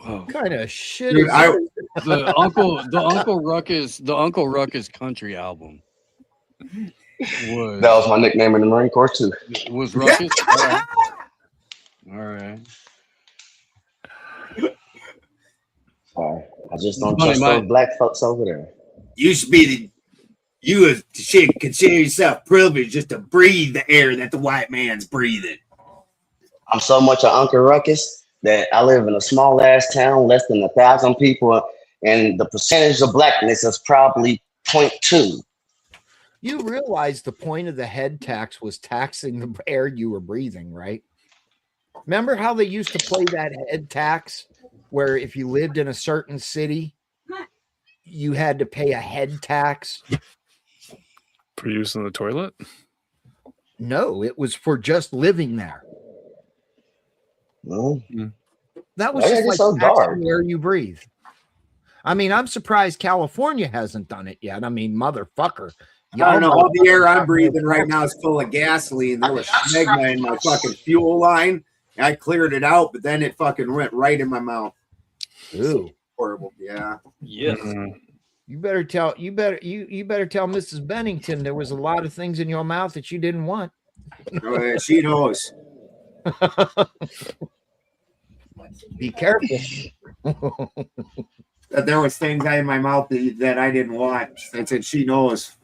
Speaker 1: What kind of shit
Speaker 4: Dude,
Speaker 1: is
Speaker 4: I-
Speaker 1: this?
Speaker 2: the Uncle Ruckus country album
Speaker 3: That was my nickname in the Marine Corps too.
Speaker 2: was Ruckus. All right.
Speaker 3: Sorry. I just don't
Speaker 2: Funny,
Speaker 3: trust those black folks over there.
Speaker 4: You should be should consider yourself privileged just to breathe the air that the white man's breathing.
Speaker 3: I'm so much an Uncle Ruckus that I live in a small ass town, less than 1,000 people, and the percentage of blackness is probably 0.2.
Speaker 1: You realize the point of the head tax was taxing the air you were breathing, right? Remember how they used to play that head tax where if you lived in a certain city, you had to pay a head tax?
Speaker 5: For use in the toilet?
Speaker 1: No, it was for just living there.
Speaker 3: Well,
Speaker 1: That was
Speaker 3: why
Speaker 1: just
Speaker 3: is it
Speaker 1: like
Speaker 3: so
Speaker 1: taxing
Speaker 3: dark?
Speaker 1: the air you breathe. I mean, I'm surprised California hasn't done it yet. I mean, motherfucker.
Speaker 4: I don't know. All the air I'm breathing right now is full of gasoline. There was smegma in my fucking fuel line. I cleared it out, but then it fucking went right in my mouth.
Speaker 1: Ooh.
Speaker 4: Horrible. Yeah.
Speaker 2: Yes.
Speaker 1: You better tell Mrs. Bennington there was a lot of things in your mouth that you didn't want.
Speaker 4: Oh, yeah, she knows.
Speaker 1: Be careful.
Speaker 4: That there was things in my mouth that I didn't want. I said she knows.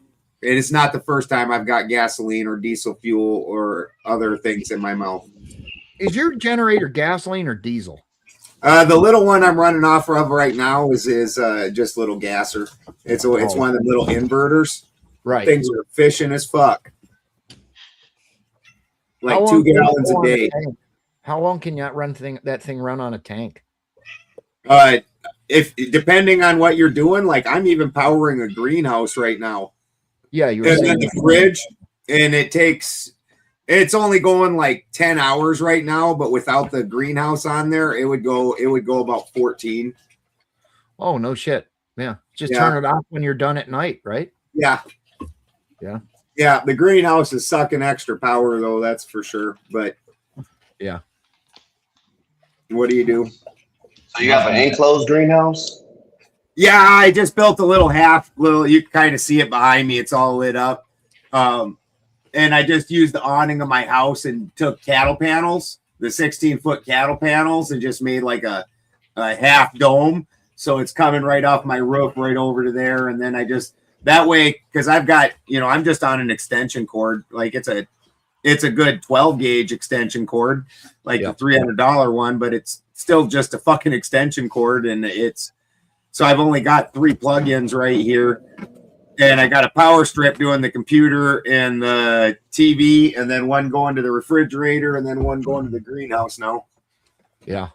Speaker 4: And it's not the first time I've got gasoline or diesel fuel or other things in my mouth.
Speaker 1: Is your generator gasoline or diesel?
Speaker 4: The little one I'm running off of right now is just little gasser. It's one of the little inverters.
Speaker 1: Right.
Speaker 4: Things are efficient as fuck. Like
Speaker 1: How
Speaker 4: 2
Speaker 1: long can you
Speaker 4: gallons
Speaker 1: go
Speaker 4: a
Speaker 1: on
Speaker 4: day.
Speaker 1: tank? How long can that thing run on a tank?
Speaker 4: If depending on what you're doing, like I'm even powering a greenhouse right now.
Speaker 1: Yeah, you were
Speaker 4: And
Speaker 1: saying
Speaker 4: then the fridge, and it's only going like 10 hours right now, but without the greenhouse on there, it would go about 14.
Speaker 1: Oh, no shit. Yeah. Just
Speaker 4: Yeah.
Speaker 1: turn it off when you're done at night, right?
Speaker 4: Yeah.
Speaker 1: Yeah.
Speaker 4: Yeah. The greenhouse is sucking extra power though, that's for sure. But
Speaker 1: yeah.
Speaker 4: What do you do?
Speaker 3: So you have an enclosed greenhouse?
Speaker 4: Yeah, I just built a little you can kind of see it behind me. It's all lit up. And I just used the awning of my house and took cattle panels, the 16-foot cattle panels, and just made like a half dome. So it's coming right off my roof right over to there. And then that way, because I've got, I'm just on an extension cord. Like it's a good 12 gauge extension cord, like the $300 one, but it's still just a fucking extension cord. And so I've only got 3 plugins right here. And I got a power strip doing the computer and the TV, and then one going to the refrigerator, and then one going to the greenhouse now.
Speaker 1: Yeah.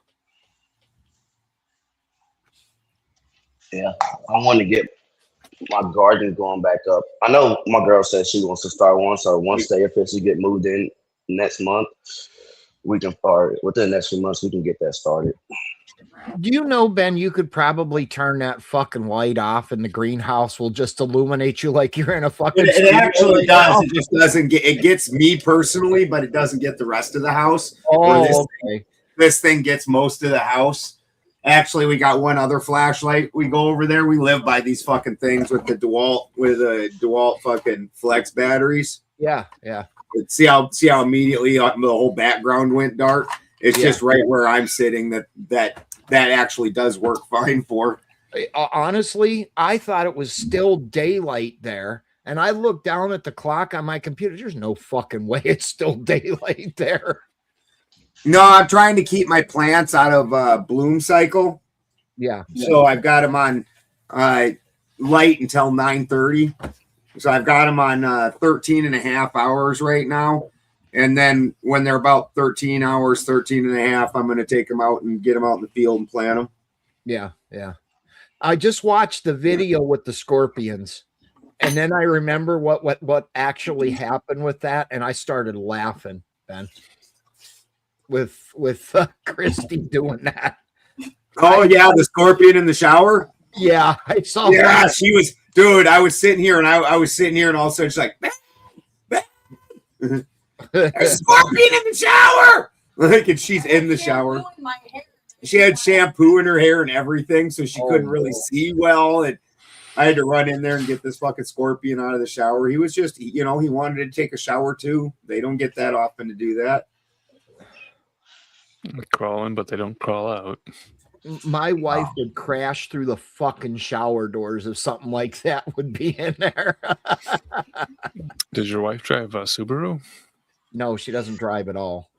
Speaker 3: Yeah. I want to get my garden going back up. I know my girl said she wants to start one, so once they officially get moved in next month, we can start within the next few months. We can get that started.
Speaker 1: Do you know, Ben, you could probably turn that fucking light off and the greenhouse will just illuminate you like you're in a fucking
Speaker 4: It actually does. It just doesn't get, it gets me personally, but it doesn't get the rest of the house.
Speaker 1: Oh, okay.
Speaker 4: This thing gets most of the house. Actually, we got one other flashlight. We go over there. We live by these fucking things with the DeWalt fucking flex batteries.
Speaker 1: Yeah, yeah.
Speaker 4: See how immediately the whole background went dark. It's just right where I'm sitting that actually does work fine for.
Speaker 1: Honestly, I thought it was still daylight there, and I looked down at the clock on my computer. There's no fucking way it's still daylight there.
Speaker 4: No, I'm trying to keep my plants out of bloom cycle.
Speaker 1: Yeah.
Speaker 4: So I've got them on light until 9:30. So I've got them on 13 and a half hours right now. And then when they're about 13 hours, 13 and a half, I'm going to take them out and get them out in the field and plant them.
Speaker 1: Yeah, yeah. I just watched the video with the scorpions, and then I remember what actually happened with that, and I started laughing, Ben, with Christy doing that.
Speaker 4: Oh, yeah, the scorpion in the shower?
Speaker 1: Yeah, I saw
Speaker 4: Yeah,
Speaker 1: that.
Speaker 4: she was, dude, I was sitting here, and I was sitting here, and all of a sudden she's like, there's a scorpion in the shower! Like, and she's in the shower. She had shampoo in her hair and everything, so she couldn't really see well. And I had to run in there and get this fucking scorpion out of the shower. He was just, he wanted to take a shower too. They don't get that often to do that.
Speaker 5: Crawling, but they don't crawl out.
Speaker 1: my wife would crash through the fucking shower doors if something like that would be in there.
Speaker 5: Does your wife drive a Subaru?
Speaker 1: No, she doesn't drive at all.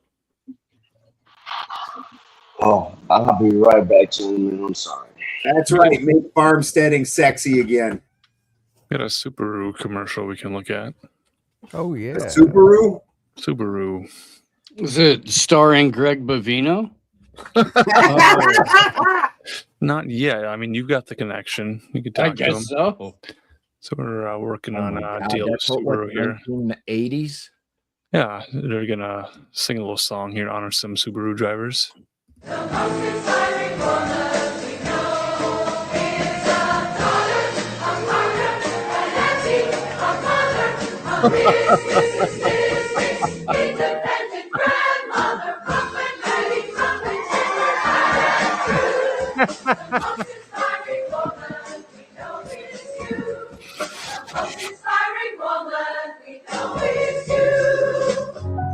Speaker 3: Oh, I'll be right back, gentlemen. I'm sorry.
Speaker 4: That's right. Make farmsteading sexy again.
Speaker 5: We got a Subaru commercial we can look at.
Speaker 6: Oh yeah.
Speaker 4: Subaru?
Speaker 5: Subaru.
Speaker 2: Is it starring Greg Bavino?
Speaker 5: Not yet. I mean, you've got the connection. You could
Speaker 2: I
Speaker 5: talk to him.
Speaker 2: guess so.
Speaker 5: So we're working
Speaker 1: Oh
Speaker 5: on
Speaker 1: my
Speaker 5: a
Speaker 1: God,
Speaker 5: deal with
Speaker 1: that's what,
Speaker 5: Subaru here.
Speaker 1: in the 80s.
Speaker 5: Yeah, they're gonna sing a little song here to honor some Subaru drivers.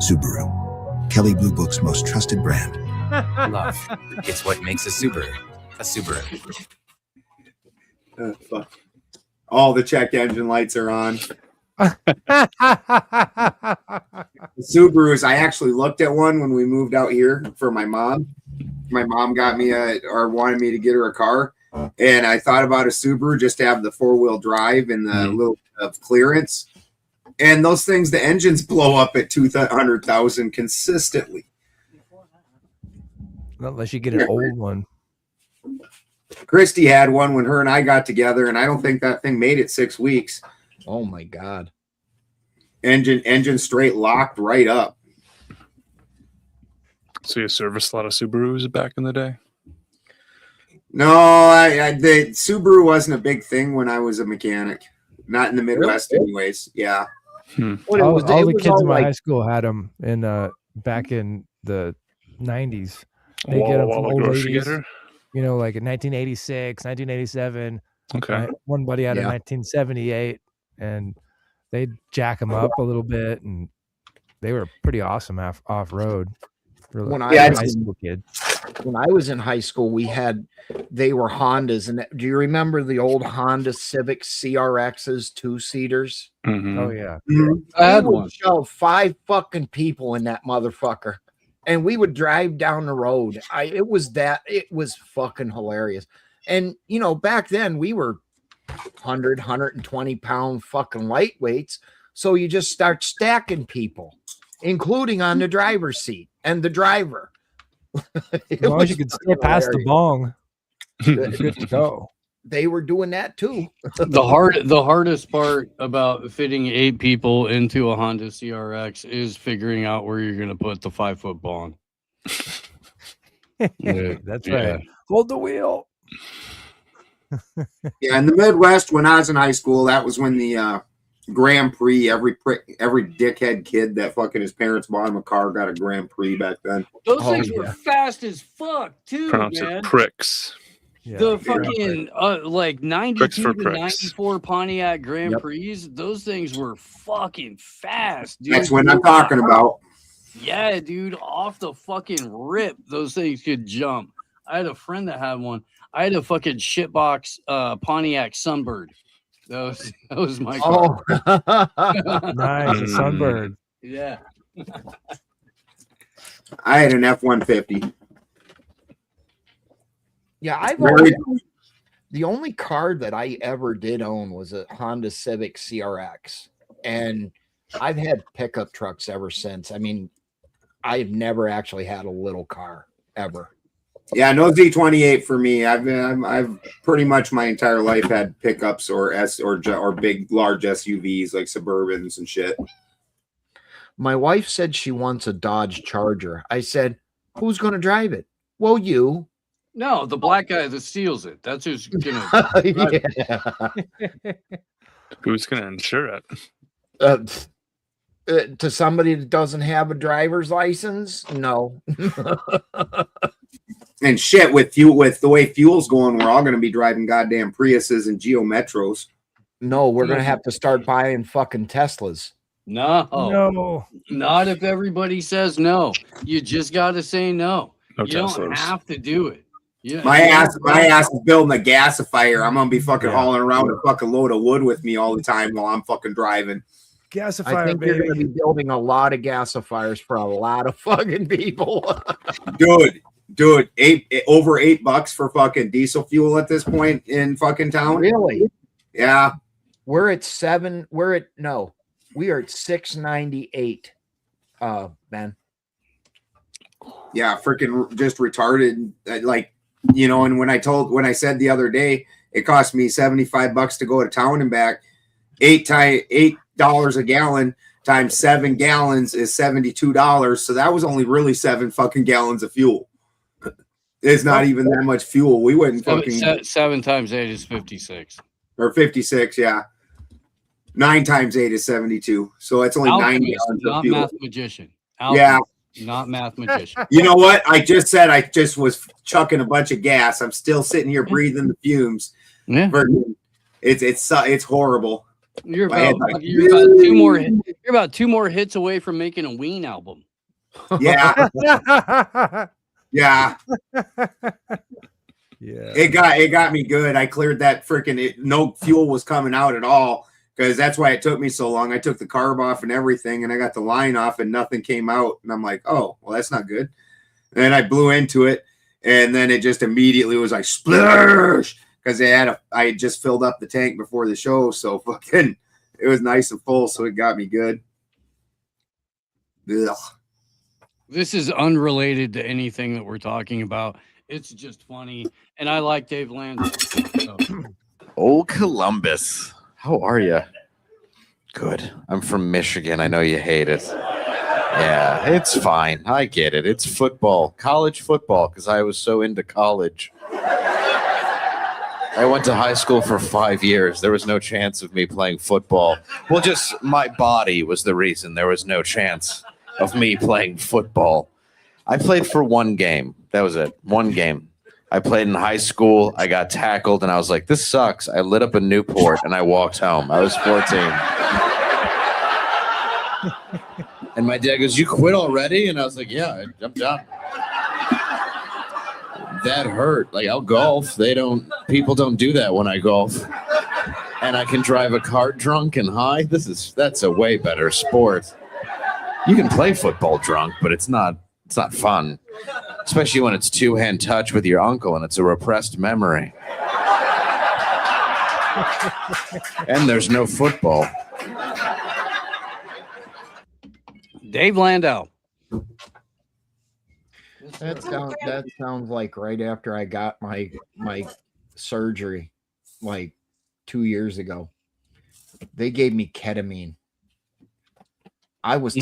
Speaker 7: Subaru, Kelly Blue Book's most trusted brand.
Speaker 8: Love. It's what makes a Subaru a Subaru.
Speaker 4: Fuck. All the check engine lights are on. The Subarus, I actually looked at one when we moved out here for my mom. My mom got me or wanted me to get her a car. And I thought about a Subaru just to have the 4-wheel drive and the little of clearance. And those things, the engines blow up at 200,000 consistently.
Speaker 6: Unless you get an old one.
Speaker 4: Christy had one when her and I got together, and I don't think that thing made it 6 weeks.
Speaker 1: Oh my God.
Speaker 4: Engine straight locked right up.
Speaker 5: So you serviced a lot of Subarus back in the day?
Speaker 4: No, the Subaru wasn't a big thing when I was a mechanic. Not in the Midwest, anyways. Yeah.
Speaker 1: What,
Speaker 6: All the kids
Speaker 1: all
Speaker 6: in my
Speaker 1: like-
Speaker 6: high school had them back in the 90s. They get them from
Speaker 5: Walla
Speaker 6: old
Speaker 5: grocery
Speaker 6: ladies,
Speaker 5: getter?
Speaker 6: you know, like in 1986, 1987.
Speaker 5: Okay.
Speaker 6: One buddy had a
Speaker 4: Yeah.
Speaker 6: 1978, and they'd jack them up a little bit, and they were pretty awesome off road.
Speaker 1: When
Speaker 6: For
Speaker 1: I
Speaker 6: a
Speaker 1: was
Speaker 6: high
Speaker 1: in-
Speaker 6: school kid.
Speaker 1: When I was in high school, they were Hondas. And do you remember the old Honda Civic CRXs, 2-seaters?
Speaker 5: Mhm.
Speaker 6: Oh yeah.
Speaker 2: I had
Speaker 1: We would
Speaker 2: one.
Speaker 1: shove 5 fucking people in that motherfucker. And we would drive down the road. It was fucking hilarious. And you know, back then we were 120 pound fucking lightweights. So you just start stacking people, including on the driver's seat and the driver.
Speaker 6: As long as you could stay past the bong,
Speaker 1: hilarious.
Speaker 6: good to go.
Speaker 1: They were doing that too.
Speaker 2: The hardest part about fitting 8 people into a Honda CRX is figuring out where you're going to put the 5-foot bong. Yeah,
Speaker 6: That's
Speaker 2: yeah.
Speaker 6: right. Hold the wheel.
Speaker 4: Yeah, in the Midwest, when I was in high school, that was when the Grand Prix, every dickhead kid that fucking his parents bought him a car got a Grand Prix back then.
Speaker 2: Those
Speaker 1: Oh,
Speaker 2: things were
Speaker 1: yeah.
Speaker 2: fast as fuck too,
Speaker 5: Pronounce
Speaker 2: man.
Speaker 5: it pricks.
Speaker 6: Yeah.
Speaker 2: The fucking like 92
Speaker 5: Pricks for
Speaker 2: to
Speaker 5: pricks.
Speaker 2: 94 Pontiac Grand
Speaker 1: Yep.
Speaker 2: Prix, those things were fucking fast, dude.
Speaker 4: That's what I'm talking about.
Speaker 2: Yeah, dude, off the fucking rip, those things could jump. I had a friend that had one. I had a fucking shitbox Pontiac Sunbird. That was my car.
Speaker 1: Oh,
Speaker 6: Nice, a Sunbird.
Speaker 2: Yeah.
Speaker 4: I had an F-150.
Speaker 1: yeah.
Speaker 4: Very-
Speaker 1: The only car that I ever did own was a Honda Civic CRX, and I've had pickup trucks ever since. I mean, I've never actually had a little car ever.
Speaker 4: Yeah, no Z28 for me. I've pretty much my entire life had pickups or big large SUVs like Suburbans and shit.
Speaker 1: My wife said she wants a Dodge Charger. I said, "Who's going to drive it?" Well, you.
Speaker 2: No, the black guy that steals it. That's who's gonna.
Speaker 1: Yeah.
Speaker 5: Who's going to insure it?
Speaker 1: To somebody that doesn't have a driver's license, no.
Speaker 4: And shit, with the way fuel's going, we're all going to be driving goddamn Priuses and Geo Metros.
Speaker 1: No, we're gonna have to start buying fucking Teslas.
Speaker 2: No,
Speaker 6: No.
Speaker 2: not if everybody says no. You just got to say no.
Speaker 5: No
Speaker 2: You don't
Speaker 5: Teslas.
Speaker 2: have to do it. Yeah,
Speaker 4: My ass is building a gasifier. I'm gonna be fucking hauling around a fucking load of wood with me all the time while I'm fucking driving.
Speaker 1: I
Speaker 6: Gasifier,
Speaker 1: think you're going to
Speaker 6: baby.
Speaker 1: be building a lot of gasifiers for a lot of fucking people.
Speaker 4: Dude, over $8 for fucking diesel fuel at this point in fucking town.
Speaker 1: Really?
Speaker 4: Yeah.
Speaker 1: We are at $6.98. Ben.
Speaker 4: Yeah, freaking just retarded. Like, you know, and when I said the other day it cost me $75 to go to town and back, $8 a gallon times 7 gallons is $72. So that was only really 7 fucking gallons of fuel. It's not even that much fuel. We wouldn't fucking
Speaker 2: 7 times 8 is 56.
Speaker 4: Or 56, yeah. 9 times 8 is 72. So it's only 9
Speaker 2: Alchemist,
Speaker 4: gallons of
Speaker 2: not
Speaker 4: fuel.
Speaker 2: math magician.
Speaker 4: Yeah.
Speaker 2: Not math magician.
Speaker 4: You know what? I just was chucking a bunch of gas. I'm still sitting here breathing the fumes.
Speaker 2: Yeah.
Speaker 4: It's horrible.
Speaker 2: You're
Speaker 4: My
Speaker 2: about,
Speaker 4: head,
Speaker 2: you're about two more. You're about 2 more hits away from making a Ween album.
Speaker 4: Yeah. Yeah.
Speaker 6: Yeah.
Speaker 4: It got me good. I cleared that freaking no fuel was coming out at all because that's why it took me so long. I took the carb off and everything, and I got the line off, and nothing came out. And I'm like, oh, well, that's not good. And then I blew into it, and then it just immediately was like splash because I had just filled up the tank before the show, so fucking it was nice and full, so it got me good. Ugh.
Speaker 2: This is unrelated to anything that we're talking about. It's just funny, and I like Dave Landau. So.
Speaker 9: Old Columbus. How are you? Good. I'm from Michigan. I know you hate it. Yeah, it's fine. I get it. It's football, college football, because I was so into college. I went to high school for 5 years. There was no chance of me playing football. Well, just my body was the reason there was no chance of me playing football. I played for 1 game. That was it. 1 game. I played in high school. I got tackled, and I was like, this sucks. I lit up a Newport, and I walked home. I was 14. And my dad goes, you quit already? And I was like, yeah, I'm done. That hurt. Like, I'll golf. People don't do that when I golf. And I can drive a cart drunk and high. That's a way better sport. You can play football drunk, but it's not fun. Especially when it's 2-hand touch with your uncle and it's a repressed memory. And there's no football.
Speaker 2: Dave Landau.
Speaker 1: That sounds like right after I got my surgery, like 2 years ago. They gave me ketamine. I was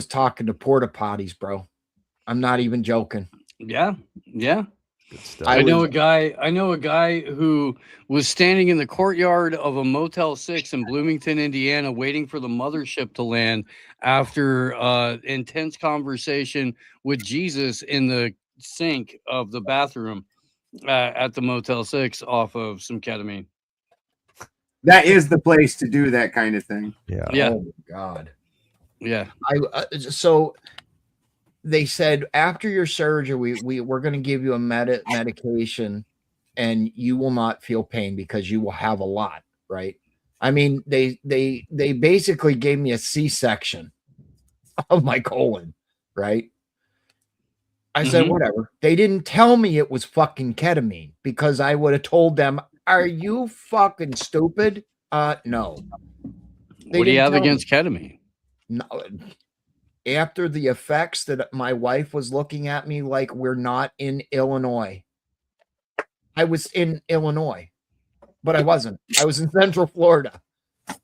Speaker 1: talking to porta potties, bro. I'm not even joking.
Speaker 2: Yeah.
Speaker 6: Good stuff.
Speaker 2: I know a guy who was standing in the courtyard of a Motel 6 in Bloomington, Indiana, waiting for the mothership to land after intense conversation with Jesus in the sink of the bathroom at the Motel 6 off of some ketamine.
Speaker 4: That is the place to do that kind of thing.
Speaker 6: Yeah.
Speaker 2: Yeah.
Speaker 1: Oh my God.
Speaker 2: Yeah.
Speaker 1: So they said after your surgery, we're going to give you a medication, and you will not feel pain because you will have a lot, right? I mean, they basically gave me a C-section of my colon, right? I said, whatever. They didn't tell me it was fucking ketamine because I would have told them, are you fucking stupid? No.
Speaker 2: What do you have against ketamine?
Speaker 1: No. After the effects that my wife was looking at me like we're not in Illinois. I was in Illinois, but I wasn't. I was in Central Florida.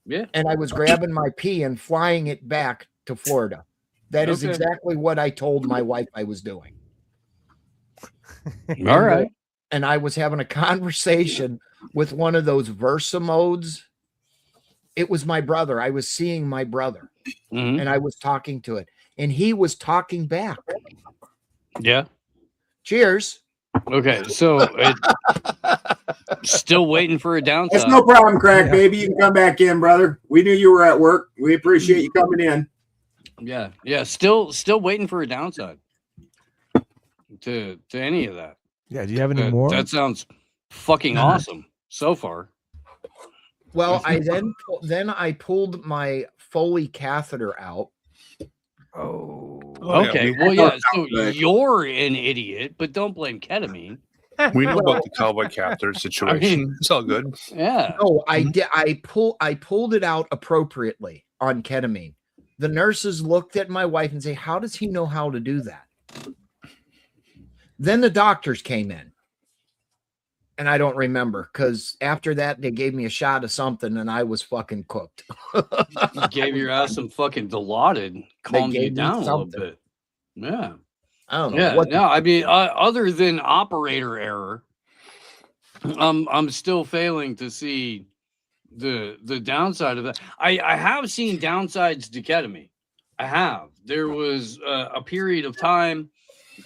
Speaker 2: Yeah.
Speaker 1: And I was grabbing my pee and flying it back to Florida. That is exactly what I told my wife I was doing.
Speaker 2: All right.
Speaker 1: And I was having a conversation with one of those Versa modes. It was my brother. I was seeing my brother. And I was talking to it, and he was talking back.
Speaker 2: Yeah.
Speaker 1: Cheers.
Speaker 2: Okay, so still waiting for a downside.
Speaker 4: That's no problem, Crack baby. You can come back in, brother. We knew you were at work. We appreciate you coming in.
Speaker 2: Yeah. Still waiting for a downside to any of that.
Speaker 6: Yeah. Do you have any more?
Speaker 2: That sounds fucking awesome so far.
Speaker 1: Well, I then I pulled my Foley catheter out.
Speaker 6: Oh.
Speaker 2: Okay,
Speaker 5: Yeah,
Speaker 2: well, yeah. So
Speaker 4: good.
Speaker 2: you're an idiot, but don't blame ketamine.
Speaker 5: we know about the cowboy captor situation. It's all good.
Speaker 2: Yeah.
Speaker 1: No, I did. I pulled it out appropriately on ketamine. The nurses looked at my wife and say, "How does he know how to do that?" Then the doctors came in, and I don't remember because after that they gave me a shot of something, and I was fucking cooked.
Speaker 2: You gave your ass some fucking Dilaudid, calmed you
Speaker 1: gave me
Speaker 2: down a little
Speaker 1: something.
Speaker 2: bit. Yeah.
Speaker 1: I don't know
Speaker 2: Yeah.
Speaker 1: what.
Speaker 2: No, I mean, other than operator error, I'm still failing to see the downside of that. I have seen downsides to ketamine. I have. There was a period of time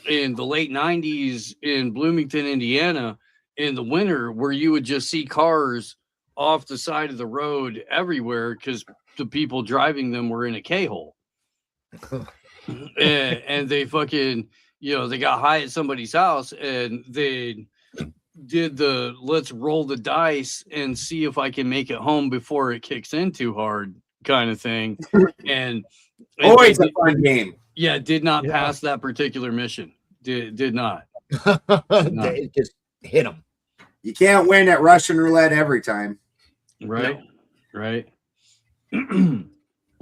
Speaker 2: in the late 90s in Bloomington, Indiana, in the winter where you would just see cars off the side of the road everywhere because the people driving them were in a K-hole. and they fucking, they got high at somebody's house and they did the let's roll the dice and see if I can make it home before it kicks in too hard kind of thing. And
Speaker 4: Always
Speaker 2: they
Speaker 4: a fun game.
Speaker 2: Yeah, did not pass that particular mission. Did not.
Speaker 1: They just hit them.
Speaker 4: You can't win at Russian roulette every time.
Speaker 2: Right. Right.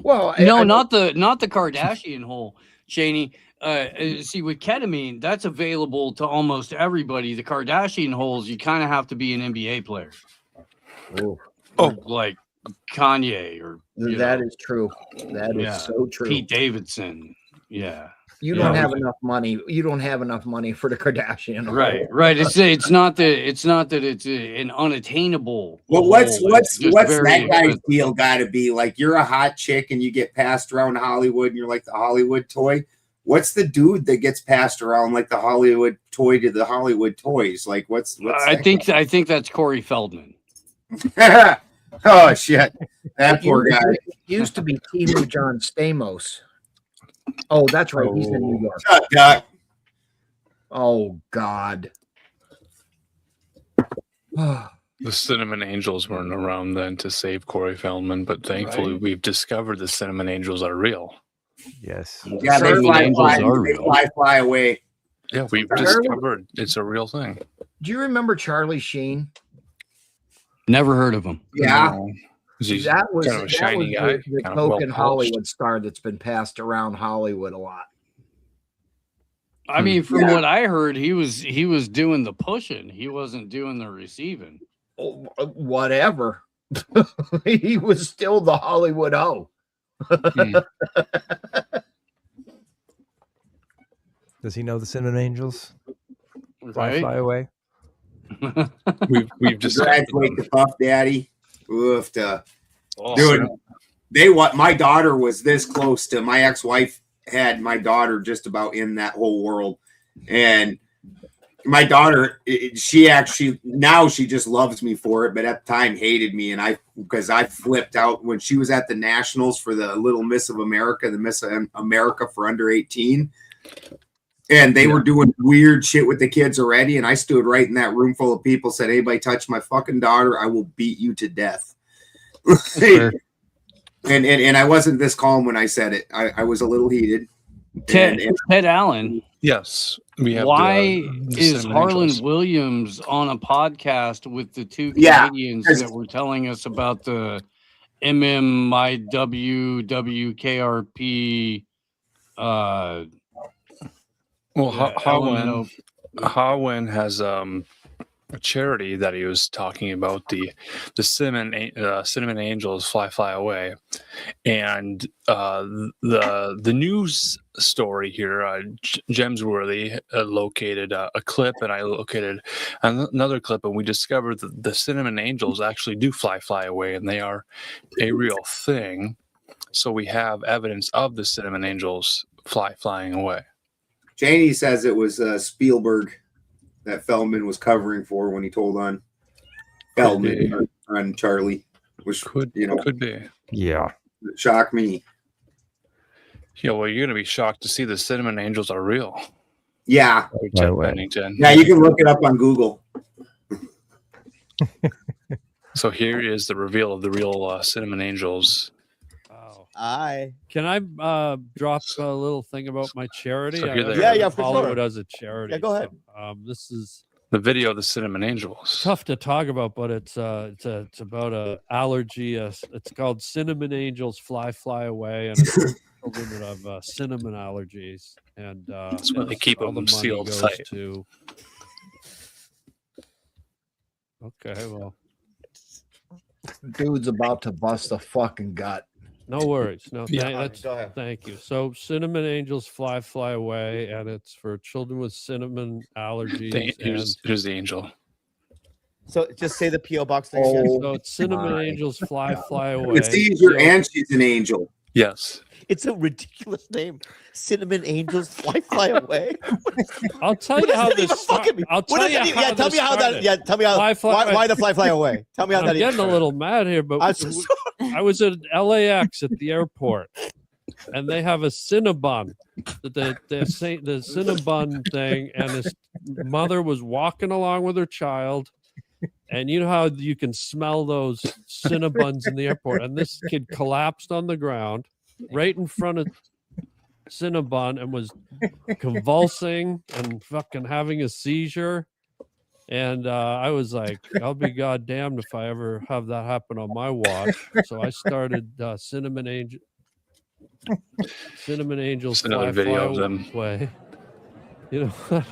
Speaker 1: Well,
Speaker 2: No, not the Kardashian hole, Shaney. See, with ketamine, that's available to almost everybody. The Kardashian holes, you kind of have to be an NBA player.
Speaker 1: Oh,
Speaker 2: Like Kanye or
Speaker 1: that is true. That is so true.
Speaker 2: Pete Davidson. Yeah.
Speaker 1: You don't have enough money. You don't have enough money for the Kardashian.
Speaker 2: Right. It's not that it's an unattainable.
Speaker 4: Well,
Speaker 2: goal.
Speaker 4: what's
Speaker 2: It's just
Speaker 4: that
Speaker 2: very
Speaker 4: guy's
Speaker 2: expensive.
Speaker 4: deal got to be? Like, you're a hot chick and you get passed around Hollywood and you're like the Hollywood toy. What's the dude that gets passed around like the Hollywood toy to the Hollywood toys? Like, what's
Speaker 2: I think that's Corey Feldman.
Speaker 4: Oh shit, that poor guy.
Speaker 1: It used to be Timo John Stamos. Oh, that's right. He's in New York.
Speaker 4: Shut up.
Speaker 1: Oh God.
Speaker 5: The Cinnamon Angels weren't around then to save Corey Feldman, but thankfully we've discovered the Cinnamon Angels are real.
Speaker 6: Yes.
Speaker 4: Yeah, they
Speaker 2: Cinnamon
Speaker 4: fly,
Speaker 2: Angels are real.
Speaker 4: fly away.
Speaker 5: Yeah, we've
Speaker 1: Sure.
Speaker 5: discovered it's a real thing.
Speaker 1: Do you remember Charlie Sheen?
Speaker 2: Never heard of him.
Speaker 4: Yeah.
Speaker 5: No. He's
Speaker 1: That was
Speaker 5: kind of a shiny
Speaker 1: that
Speaker 5: guy,
Speaker 1: was the
Speaker 5: kind of
Speaker 1: token
Speaker 5: well-polished.
Speaker 1: Hollywood star that's been passed around Hollywood a lot.
Speaker 2: I mean, from
Speaker 4: Yeah.
Speaker 2: what I heard, he was doing the pushing. He wasn't doing the receiving.
Speaker 1: Oh, whatever. He was still the Hollywood O.
Speaker 6: Does he know the Cinnamon Angels? Fly,
Speaker 2: Right?
Speaker 6: fly away.
Speaker 5: We've discovered
Speaker 4: Graduate
Speaker 5: them.
Speaker 4: to Puff Daddy. Oof,
Speaker 5: Oh,
Speaker 4: dude. My daughter was this close to my ex-wife had my daughter just about in that whole world. And my daughter, she actually now she just loves me for it, but at the time hated me. And because I flipped out when she was at the Nationals for the Little Miss of America, the Miss America for under 18. And they were doing weird shit with the kids already. And I stood right in that room full of people, said, anybody touch my fucking daughter, I will beat you to death. And I wasn't this calm when I said it. I was a little heated.
Speaker 2: Ted Allen.
Speaker 5: Yes, we have.
Speaker 2: Why
Speaker 5: the
Speaker 2: is
Speaker 5: Cinnamon
Speaker 2: Harlan
Speaker 5: Angels.
Speaker 2: Williams on a podcast with the two
Speaker 4: Yeah,
Speaker 2: Canadians
Speaker 4: because-
Speaker 2: that were telling us about the MMIWWKRP?
Speaker 5: Well,
Speaker 2: Allen,
Speaker 5: Harwin has a charity that he was talking about, the Cinnamon Angels Fly Away, and the news story here, Gemsworthy located a clip, and I located another clip, and we discovered that the Cinnamon Angels actually do fly away, and they are a real thing. So we have evidence of the Cinnamon Angels flying away.
Speaker 4: Janie says it was Spielberg that Feldman was covering for when he told on Feldman on Charlie, which
Speaker 5: Could be.
Speaker 6: Yeah.
Speaker 4: shocked me.
Speaker 5: Yeah, well, you're gonna be shocked to see the Cinnamon Angels are real.
Speaker 4: Yeah.
Speaker 5: Chad
Speaker 6: way.
Speaker 5: Bennington.
Speaker 4: Yeah, you can look it up on Google.
Speaker 5: So here is the reveal of the real Cinnamon Angels.
Speaker 10: Wow.
Speaker 11: Aye.
Speaker 10: Can I drop a little thing about my charity?
Speaker 5: So here they
Speaker 11: Yeah,
Speaker 5: are.
Speaker 11: yeah, for
Speaker 10: Hollywood
Speaker 11: sure.
Speaker 10: as a charity.
Speaker 11: Yeah, go ahead.
Speaker 10: So, this is
Speaker 5: The video of the Cinnamon Angels.
Speaker 10: tough to talk about, but it's about a allergy. It's called Cinnamon Angels Fly Away, and it's for children that have cinnamon allergies. And
Speaker 5: That's why they keep
Speaker 10: all
Speaker 5: them
Speaker 10: the money
Speaker 5: sealed
Speaker 10: goes
Speaker 5: tight.
Speaker 10: to. Okay, well,
Speaker 1: Dude's about to bust a fucking gut.
Speaker 10: no worries. No,
Speaker 5: Yeah.
Speaker 11: Go ahead.
Speaker 10: thank you. So, Cinnamon Angels Fly Away, and it's for children with cinnamon allergies.
Speaker 5: Here's the angel.
Speaker 11: So just say the PO box thing again.
Speaker 1: Oh,
Speaker 10: So it's Cinnamon
Speaker 1: my
Speaker 10: Angels Fly Away.
Speaker 4: It's easier,
Speaker 10: So-
Speaker 4: and she's an angel.
Speaker 5: Yes.
Speaker 11: It's a ridiculous name. Cinnamon Angels Fly Away.
Speaker 10: I'll tell you
Speaker 11: What
Speaker 10: how
Speaker 11: does that
Speaker 10: this.
Speaker 11: even fucking mean?
Speaker 10: I'll
Speaker 11: What
Speaker 10: tell
Speaker 11: does
Speaker 10: you
Speaker 11: that mean?
Speaker 10: how
Speaker 11: Yeah, tell
Speaker 10: this
Speaker 11: me how that.
Speaker 10: started.
Speaker 11: Yeah, tell me how.
Speaker 10: Fly
Speaker 11: Why the fly away? Tell me how
Speaker 10: I'm
Speaker 11: that.
Speaker 10: getting a little mad here, but
Speaker 11: I'm so
Speaker 10: I was at LAX at the airport, and they have a Cinnabon, the Cinnabon thing, and his mother was walking along with her child, and you know how you can smell those Cinnabons in the airport, and this kid collapsed on the ground right in front of Cinnabon and was convulsing and fucking having a seizure. And I was like, I'll be goddamned if I ever have that happen on my watch. So I started Cinnamon Angels
Speaker 5: It's another video of them.
Speaker 10: Away. You know what?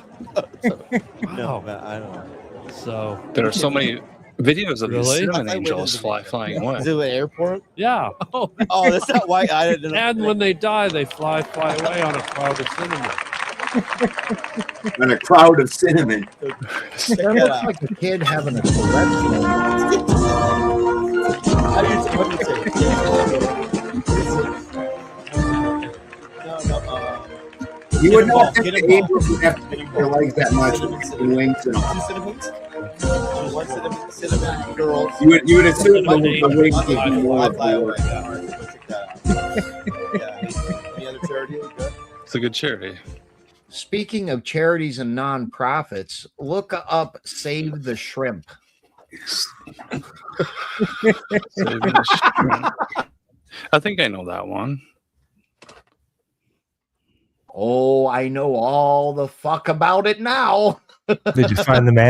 Speaker 11: No, man, I don't know.
Speaker 10: So
Speaker 5: There are so many videos of the
Speaker 10: Really?
Speaker 5: Cinnamon
Speaker 11: I waited
Speaker 5: Angels
Speaker 11: to
Speaker 5: flying away.
Speaker 11: Is it an airport?
Speaker 10: yeah.
Speaker 11: Oh, that's not why I didn't know.
Speaker 10: And when they die, they fly away on a cloud of cinnamon.
Speaker 4: And a crowd of cinnamon.
Speaker 11: Check
Speaker 1: That
Speaker 11: it
Speaker 1: looks
Speaker 11: out.
Speaker 1: like a kid having a Tourette.
Speaker 11: How do you say? What do you say? No.
Speaker 4: You would not
Speaker 11: Get
Speaker 4: think
Speaker 11: him
Speaker 4: the
Speaker 11: off.
Speaker 4: angels would have to keep their legs that much and wings and all.
Speaker 11: Two cinnamons? One cinnamon girls.
Speaker 4: You would assume the wings would be more
Speaker 11: Fly
Speaker 4: of
Speaker 11: away.
Speaker 4: the-
Speaker 11: Yeah, all right, go check that out. Yeah. Any other charity? Good.
Speaker 5: It's a good charity.
Speaker 1: Speaking of charities and nonprofits, look up Save the Shrimp.
Speaker 5: I think I know that one.
Speaker 1: Oh, I know all the fuck about it now.
Speaker 6: Did you find the man?